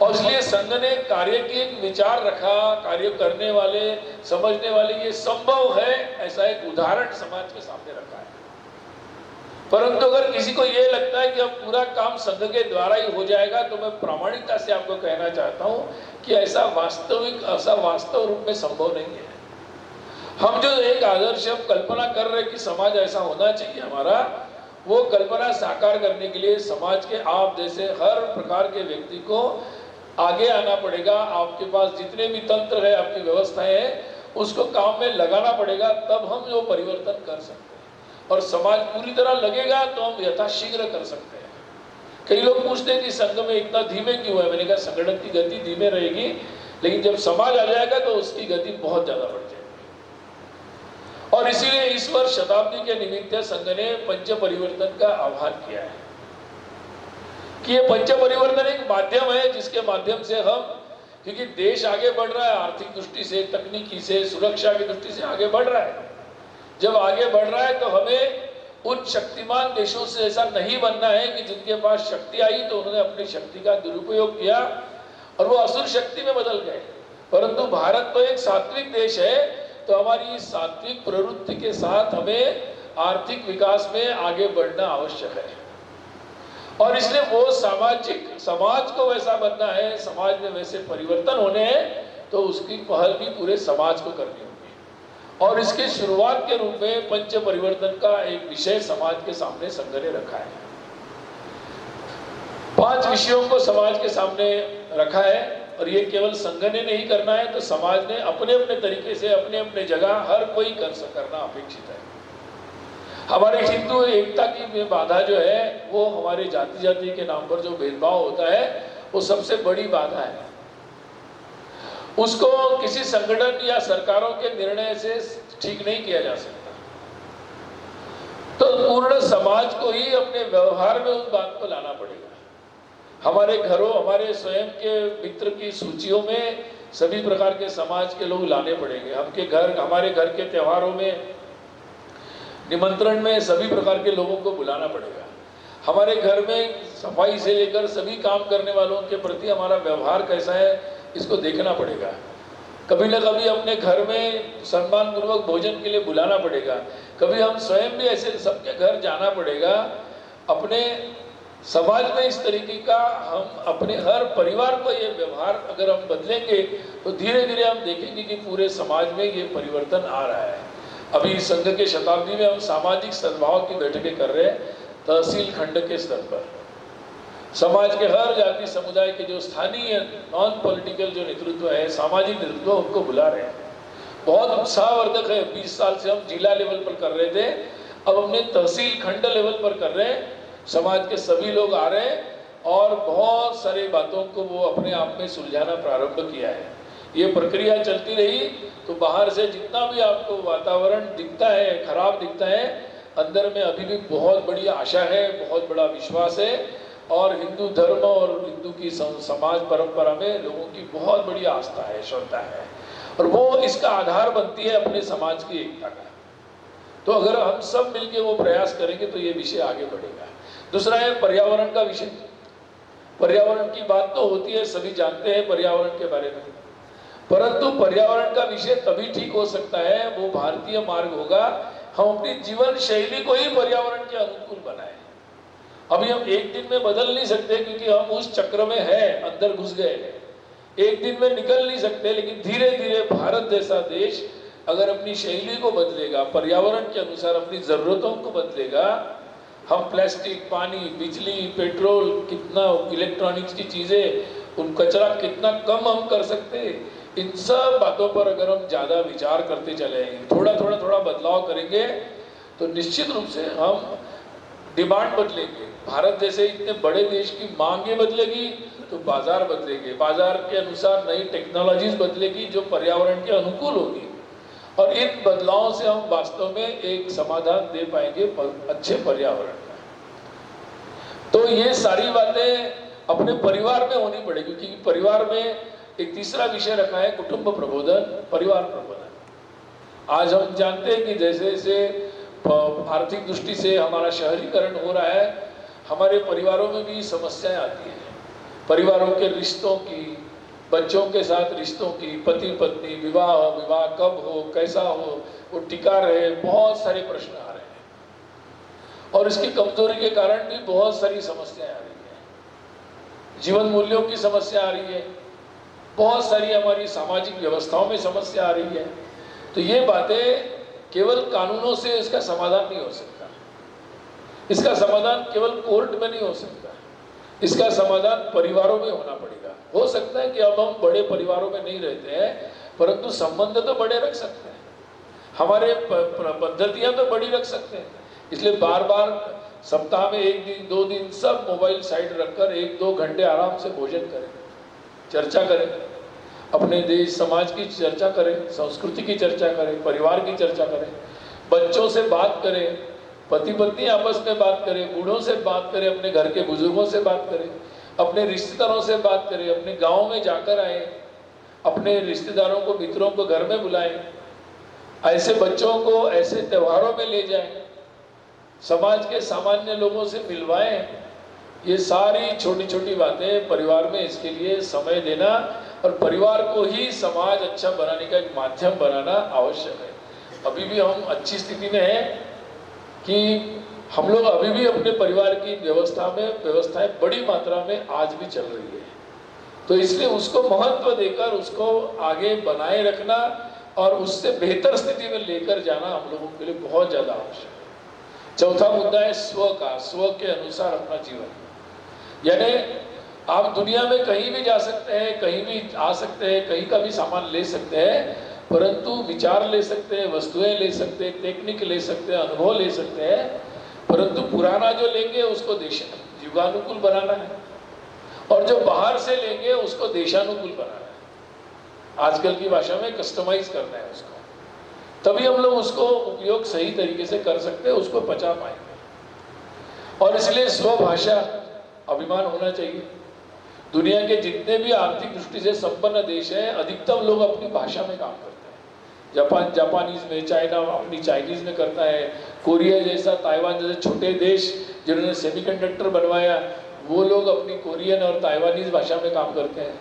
और इसलिए संघ ने कार्य की एक विचार रखा, कार्य करने वाले, समझने वाले, ये संभव है, ऐसा एक उदाहरण समाज के सामने रखा है। परंतु अगर किसी को ये लगता है कि अब पूरा काम संघ के द्वारा ही हो जाएगा, तो मैं प्रामाणिकता से आपको कहना चाहता हूं कि ऐसा वास्तव रूप में संभव नहीं है। हम जो एक आदर्श कल्पना कर रहे कि समाज ऐसा होना चाहिए हमारा, वो कल्पना साकार करने के लिए समाज के आप जैसे हर प्रकार के व्यक्ति को आगे आना पड़ेगा। आपके पास जितने भी तंत्र है, आपकी व्यवस्थाएं हैं, उसको काम में लगाना पड़ेगा, तब हम जो परिवर्तन कर सकते हैं। और समाज पूरी तरह लगेगा तो हम यथाशीघ्र कर सकते हैं। कई लोग पूछते हैं कि संघ में इतना धीमे क्यों है। मैंने कहा संगठन की गति धीमे रहेगी, लेकिन जब समाज आ जाएगा तो उसकी गति बहुत ज्यादा बढ़ जाएगी। और इसीलिए इस वर्ष शताब्दी के निमित्त संघ ने पंच परिवर्तन का आह्वान किया है कि ये पंच परिवर्तन एक माध्यम है जिसके माध्यम से हम, क्योंकि देश आगे बढ़ रहा है, आर्थिक दृष्टि से, तकनीकी से, सुरक्षा की दृष्टि से आगे बढ़ रहा है। जब आगे बढ़ रहा है तो हमें उन शक्तिमान देशों से ऐसा नहीं बनना है कि जिनके पास शक्ति आई तो उन्होंने अपनी शक्ति का दुरुपयोग किया और वो असुर शक्ति में बदल गए। परंतु भारत तो एक सात्विक देश है, तो हमारी सात्विक प्रवृत्ति के साथ हमें आर्थिक विकास में आगे बढ़ना आवश्यक है। और इसलिए वो समाज को वैसा बनना है, समाज में वैसे परिवर्तन होने हैं, तो उसकी पहल भी पूरे समाज को करनी होगी। और इसकी शुरुआत के रूप में पंच परिवर्तन का एक विषय समाज के सामने संघ ने रखा है। 5 विषयों को समाज के सामने रखा है। और ये केवल संघ ने नहीं करना है, तो समाज ने अपने अपने तरीके से अपने अपने जगह हर कोई करना अपेक्षित है। हमारे हिंदू एकता की बाधा जो है वो हमारे जाति जाति के नाम पर जो भेदभाव होता है वो सबसे बड़ी बाधा है। उसको किसी संगठन या सरकारों के निर्णय से ठीक नहीं किया जा सकता। तो पूर्ण समाज को ही अपने व्यवहार में उस बात को लाना पड़ेगा। हमारे घरों, हमारे स्वयं के मित्र की सूचियों में सभी प्रकार के समाज के लोग लाने पड़ेंगे। हमारे घर के त्योहारों में, निमंत्रण में सभी प्रकार के लोगों को बुलाना पड़ेगा। हमारे घर में सफाई से लेकर सभी काम करने वालों के प्रति हमारा व्यवहार कैसा है, इसको देखना पड़ेगा। कभी न कभी अपने घर में सम्मान पूर्वक भोजन के लिए बुलाना पड़ेगा। कभी हम स्वयं भी ऐसे सबके घर जाना पड़ेगा। अपने समाज में इस तरीके का हम अपने हर परिवार को ये व्यवहार अगर हम बदलेंगे तो धीरे धीरे हम देखेंगे कि पूरे समाज में ये परिवर्तन आ रहा है। अभी संघ के शताब्दी में हम सामाजिक सद्भाव की बैठकें कर रहे हैं तहसील खंड के स्तर पर। समाज के हर जाति समुदाय के जो स्थानीय नॉन पॉलिटिकल जो नेतृत्व है, सामाजिक नेतृत्व, उनको बुला रहे हैं। बहुत उत्साहवर्धक है। 20 साल से हम जिला लेवल पर कर रहे थे, अब हमने तहसील खंड लेवल पर कर रहे हैं। समाज के सभी लोग आ रहे हैं और बहुत सारी बातों को वो अपने आप में सुलझाना प्रारंभ किया है। ये प्रक्रिया चलती रही तो बाहर से जितना भी आपको वातावरण दिखता है, खराब दिखता है, अंदर में अभी भी बहुत बड़ी आशा है, बहुत बड़ा विश्वास है। और हिंदू धर्म और हिंदू की समाज परंपरा में लोगों की बहुत बड़ी आस्था है, श्रद्धा है, और वो इसका आधार बनती है अपने समाज की एकता का। तो अगर हम सब मिलके वो प्रयास करेंगे तो ये विषय आगे बढ़ेगा। दूसरा है पर्यावरण का विषय। पर्यावरण की बात तो होती है, सभी जानते हैं पर्यावरण के बारे में, परंतु पर्यावरण का विषय तभी ठीक हो सकता है, वो भारतीय मार्ग होगा, हम अपनी जीवन शैली को ही पर्यावरण के अनुकूल बनाएं। अभी हम एक दिन में बदल नहीं सकते क्योंकि हम उस चक्र में हैं, अंदर घुस गए हैं। एक दिन में निकल नहीं सकते, लेकिन धीरे धीरे भारत जैसा देश अगर अपनी शैली को बदलेगा, पर्यावरण के अनुसार अपनी जरूरतों को बदलेगा, हम प्लास्टिक, पानी, बिजली, पेट्रोल, कितना इलेक्ट्रॉनिक्स की चीजें, उन कचरा कितना कम हम कर सकते हैं, इन सब बातों पर अगर हम ज्यादा विचार करते चलेंगे, थोड़ा बदलाव करेंगे, तो निश्चित रूप से हम डिमांड बदलेंगे। भारत जैसे इतने बड़े देश की मांगे बदलेगी तो बाजार बदलेंगे, बाजार के अनुसार नई टेक्नोलॉजीज बदलेगी जो पर्यावरण के अनुकूल होगी, और इन बदलावों से हम वास्तव में एक समाधान दे पाएंगे अच्छे पर्यावरण का। तो ये सारी बातें अपने परिवार में होनी पड़ेगी, क्योंकि परिवार में एक तीसरा विषय रखा है कुटुंब प्रबोधन, परिवार प्रबोधन। आज हम जानते हैं कि जैसे जैसे आर्थिक दृष्टि से हमारा शहरीकरण हो रहा है, हमारे परिवारों में भी समस्याएं आती हैं। परिवारों के रिश्तों की, बच्चों के साथ रिश्तों की, पति पत्नी, विवाह कब हो, कैसा हो, वो टिका रहे, बहुत सारे प्रश्न आ रहे हैं। और इसकी कमजोरी के कारण भी बहुत सारी समस्याएं आ रही है। जीवन मूल्यों की समस्या आ रही है, बहुत सारी हमारी सामाजिक व्यवस्थाओं में समस्या आ रही है। तो ये बातें केवल कानूनों से इसका समाधान नहीं हो सकता, इसका समाधान केवल कोर्ट में नहीं हो सकता, इसका समाधान परिवारों में होना पड़ेगा। हो सकता है कि अब हम बड़े परिवारों में नहीं रहते हैं, परंतु संबंध तो बड़े रख सकते हैं, हमारे पद्धतियां तो बड़ी रख सकते हैं। इसलिए बार बार सप्ताह में 1 दिन 2 दिन सब मोबाइल साइड रखकर 1-2 घंटे आराम से भोजन करें, चर्चा करें, अपने देश समाज की चर्चा करें, संस्कृति की चर्चा करें, परिवार की चर्चा करें, बच्चों से बात करें, पति पत्नी आपस में बात करें, बूढ़ों से बात करें, अपने घर के बुजुर्गों से बात करें, अपने रिश्तेदारों से बात करें, अपने गाँव में जाकर आए, अपने रिश्तेदारों को, मित्रों को घर में बुलाएं, ऐसे बच्चों को ऐसे त्योहारों में ले जाएं, समाज के सामान्य लोगों से मिलवाएं। ये सारी छोटी छोटी बातें परिवार में, इसके लिए समय देना और परिवार को ही समाज अच्छा बनाने का एक माध्यम बनाना आवश्यक है। अभी भी हम अच्छी स्थिति में हैं कि हम लोग अभी भी अपने परिवार की व्यवस्थाएं बड़ी मात्रा में आज भी चल रही है। तो इसलिए उसको महत्व देकर उसको आगे बनाए रखना और उससे बेहतर स्थिति में लेकर जाना हम लोगों के लिए बहुत ज़्यादा आवश्यक है। चौथा मुद्दा है स्व का, स्व के अनुसार अपना जीवन, यानी आप दुनिया में कहीं भी जा सकते हैं, कहीं भी आ सकते हैं, कहीं का भी सामान ले सकते हैं, परंतु विचार ले सकते हैं, वस्तुएं ले सकते हैं, टेक्निक ले सकते हैं, अनुभव ले सकते हैं, परंतु पुराना जो लेंगे उसको देश युगानुकूल बनाना है, और जो बाहर से लेंगे उसको देशानुकूल बनाना है। आजकल की भाषा में कस्टमाइज करना है उसको, तभी हम लोग उसको उपयोग सही तरीके से कर सकते हैं, उसको पचा पाएंगे। और इसलिए स्वभाषा अभिमान होना चाहिए। दुनिया के जितने भी आर्थिक दृष्टि से संपन्न देश हैं, अधिकतम लोग अपनी भाषा में काम करते हैं। जापान जापानीज में, चाइना अपनी चाइनीज में करता है, कोरिया जैसा, ताइवान जैसे छोटे देश जिन्होंने सेमीकंडक्टर बनवाया, वो लोग अपनी कोरियन और ताइवानीज भाषा में काम करते हैं।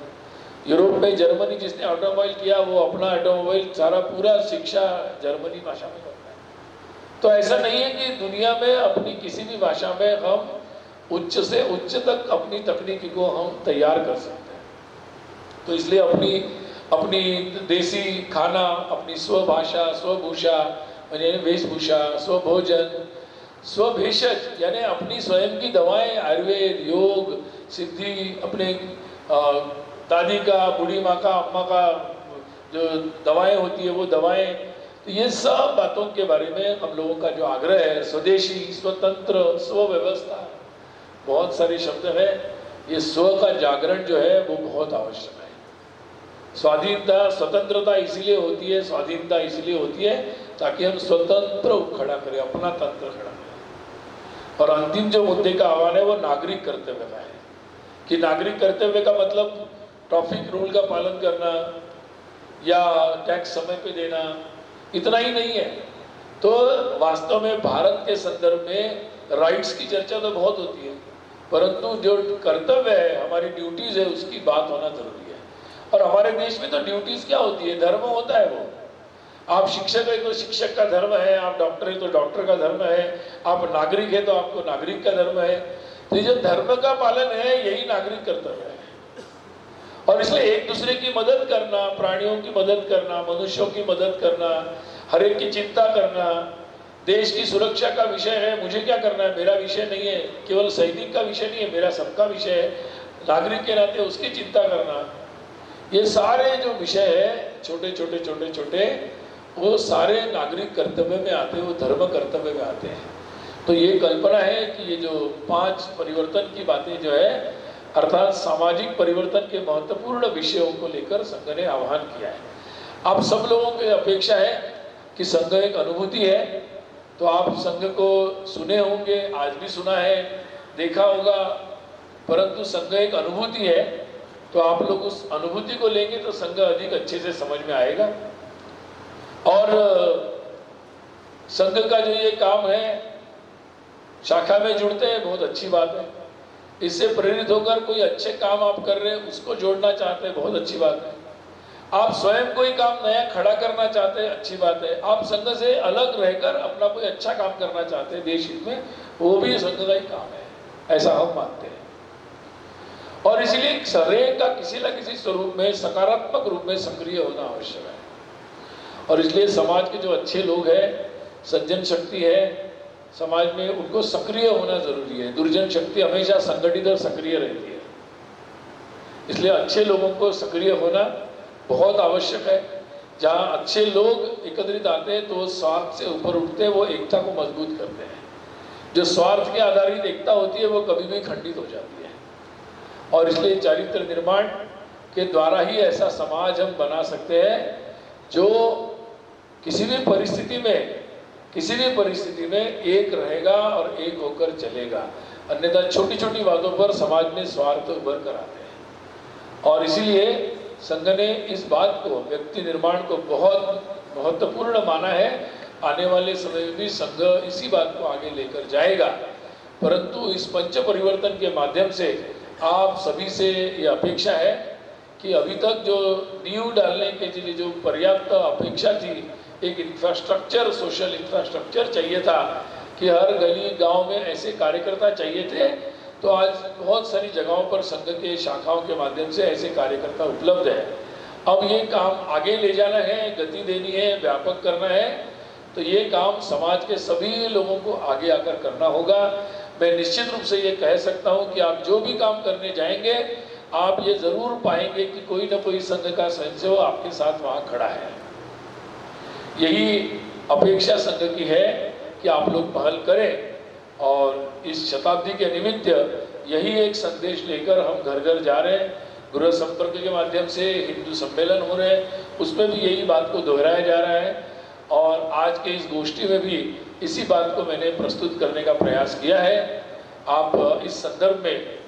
यूरोप में जर्मनी जिसने ऑटोमोबाइल किया, वो अपना ऑटोमोबाइल सारा पूरा शिक्षा जर्मनी भाषा में करता है। तो ऐसा नहीं है कि दुनिया में अपनी किसी भी भाषा में हम उच्च से उच्च तक अपनी तकनीकी को हम तैयार कर सकते हैं। तो इसलिए अपनी देसी खाना, अपनी स्वभाषा, स्वभूषा यानी वेशभूषा, स्वभोजन, स्वभेषज यानी अपनी स्वयं की दवाएं, आयुर्वेद, योग, सिद्धि, अपने दादी का, बूढ़ी माँ का, अम्मा का जो दवाएं होती है वो दवाएं, तो ये सब बातों के बारे में हम लोगों का जो आग्रह है, स्वदेशी, स्वतंत्र, स्वव्यवस्था, बहुत सारे शब्द हैं। ये स्व का जागरण जो है वो बहुत आवश्यक है। स्वाधीनता, स्वतंत्रता इसलिए होती है, स्वाधीनता इसलिए होती है ताकि हम स्वतंत्र खड़ा करें, अपना तंत्र खड़ा करें। और अंतिम जो मुद्दे का आह्वान है वो नागरिक कर्तव्य का है, कि नागरिक कर्तव्य का मतलब ट्रैफिक रूल का पालन करना या टैक्स समय पे देना इतना ही नहीं है। तो वास्तव में भारत के संदर्भ में राइट्स की चर्चा तो बहुत होती है, परंतु जो कर्तव्य है, हमारी ड्यूटीज है, उसकी बात होना जरूरी है। और हमारे देश में तो ड्यूटीज क्या होती है, धर्म होता है। वो आप शिक्षक है तो शिक्षक का धर्म है, आप डॉक्टर है तो डॉक्टर का धर्म है, आप नागरिक है तो आपको नागरिक का धर्म है। तो जो धर्म का पालन है यही नागरिक कर्तव्य है। और इसलिए एक दूसरे की मदद करना, प्राणियों की मदद करना, मनुष्यों की मदद करना, हर एक की चिंता करना, देश की सुरक्षा का विषय है, मुझे क्या करना है, मेरा विषय नहीं है, केवल सैनिक का विषय नहीं है, मेरा सबका विषय है, नागरिक के नाते उसकी चिंता करना, ये सारे जो विषय है छोटे छोटे छोटे छोटे, वो सारे नागरिक कर्तव्य में आते हैं, वो धर्म कर्तव्य में आते हैं। तो ये कल्पना है कि ये जो 5 परिवर्तन की बातें जो है, अर्थात सामाजिक परिवर्तन के महत्वपूर्ण विषयों को लेकर संघ ने आह्वान किया है। आप सब लोगों की अपेक्षा है कि संघ एक अनुभूति है, तो आप संघ को सुने होंगे, आज भी सुना है, देखा होगा, परंतु संघ एक अनुभूति है, तो आप लोग उस अनुभूति को लेंगे तो संघ अधिक अच्छे से समझ में आएगा। और संघ का जो ये काम है, शाखा में जुड़ते हैं, बहुत अच्छी बात है। इससे प्रेरित होकर कोई अच्छे काम आप कर रहे हैं, उसको जोड़ना चाहते हैं, बहुत अच्छी बात है। आप स्वयं कोई काम नया खड़ा करना चाहते हैं, अच्छी बात है। आप संघ से अलग रहकर अपना कोई अच्छा काम करना चाहते हैं देश हित में, वो भी संघ का ही काम है, ऐसा हम मानते हैं। और इसलिए सर्वे का किसी न किसी स्वरूप में, सकारात्मक रूप में सक्रिय होना आवश्यक है। और इसलिए समाज के जो अच्छे लोग हैं, सज्जन शक्ति है समाज में, उनको सक्रिय होना जरूरी है। दुर्जन शक्ति हमेशा संगठित और सक्रिय रहती है, इसलिए अच्छे लोगों को सक्रिय होना बहुत आवश्यक है। जहाँ अच्छे लोग एकत्रित आते हैं तो वो स्वार्थ से ऊपर उठते हैं, वो एकता को मजबूत करते हैं। जो स्वार्थ के आधारित एकता होती है वो कभी भी खंडित हो जाती है। और इसलिए चारित्र निर्माण के द्वारा ही ऐसा समाज हम बना सकते हैं जो किसी भी परिस्थिति में एक रहेगा और एक होकर चलेगा। अन्यथा छोटी छोटी बातों पर समाज में स्वार्थ उभर कर आते हैं। और इसीलिए संघ ने इस बात को, व्यक्ति निर्माण को बहुत महत्वपूर्ण माना है। आने वाले समय में भी संघ इसी बात को आगे लेकर जाएगा। परंतु इस पंच परिवर्तन के माध्यम से आप सभी से ये अपेक्षा है कि अभी तक जो नींव डालने के लिए जो पर्याप्त अपेक्षा थी, एक इंफ्रास्ट्रक्चर, सोशल इंफ्रास्ट्रक्चर चाहिए था कि हर गली गांव में ऐसे कार्यकर्ता चाहिए थे, तो आज बहुत सारी जगहों पर संघ के शाखाओं के माध्यम से ऐसे कार्यकर्ता उपलब्ध है। अब ये काम आगे ले जाना है, गति देनी है, व्यापक करना है, तो ये काम समाज के सभी लोगों को आगे आकर करना होगा। मैं निश्चित रूप से ये कह सकता हूँ कि आप जो भी काम करने जाएंगे आप ये जरूर पाएंगे कि कोई ना कोई संघ का स्वयंसेवक आपके साथ वहाँ खड़ा है। यही अपेक्षा संघ की है कि आप लोग पहल करें और इस शताब्दी के निमित्त यही एक संदेश लेकर हम घर घर जा रहे हैं। गृह संपर्क के माध्यम से हिंदू सम्मेलन हो रहे हैं, उसमें भी यही बात को दोहराया जा रहा है और आज के इस गोष्ठी में भी इसी बात को मैंने प्रस्तुत करने का प्रयास किया है। आप इस संदर्भ में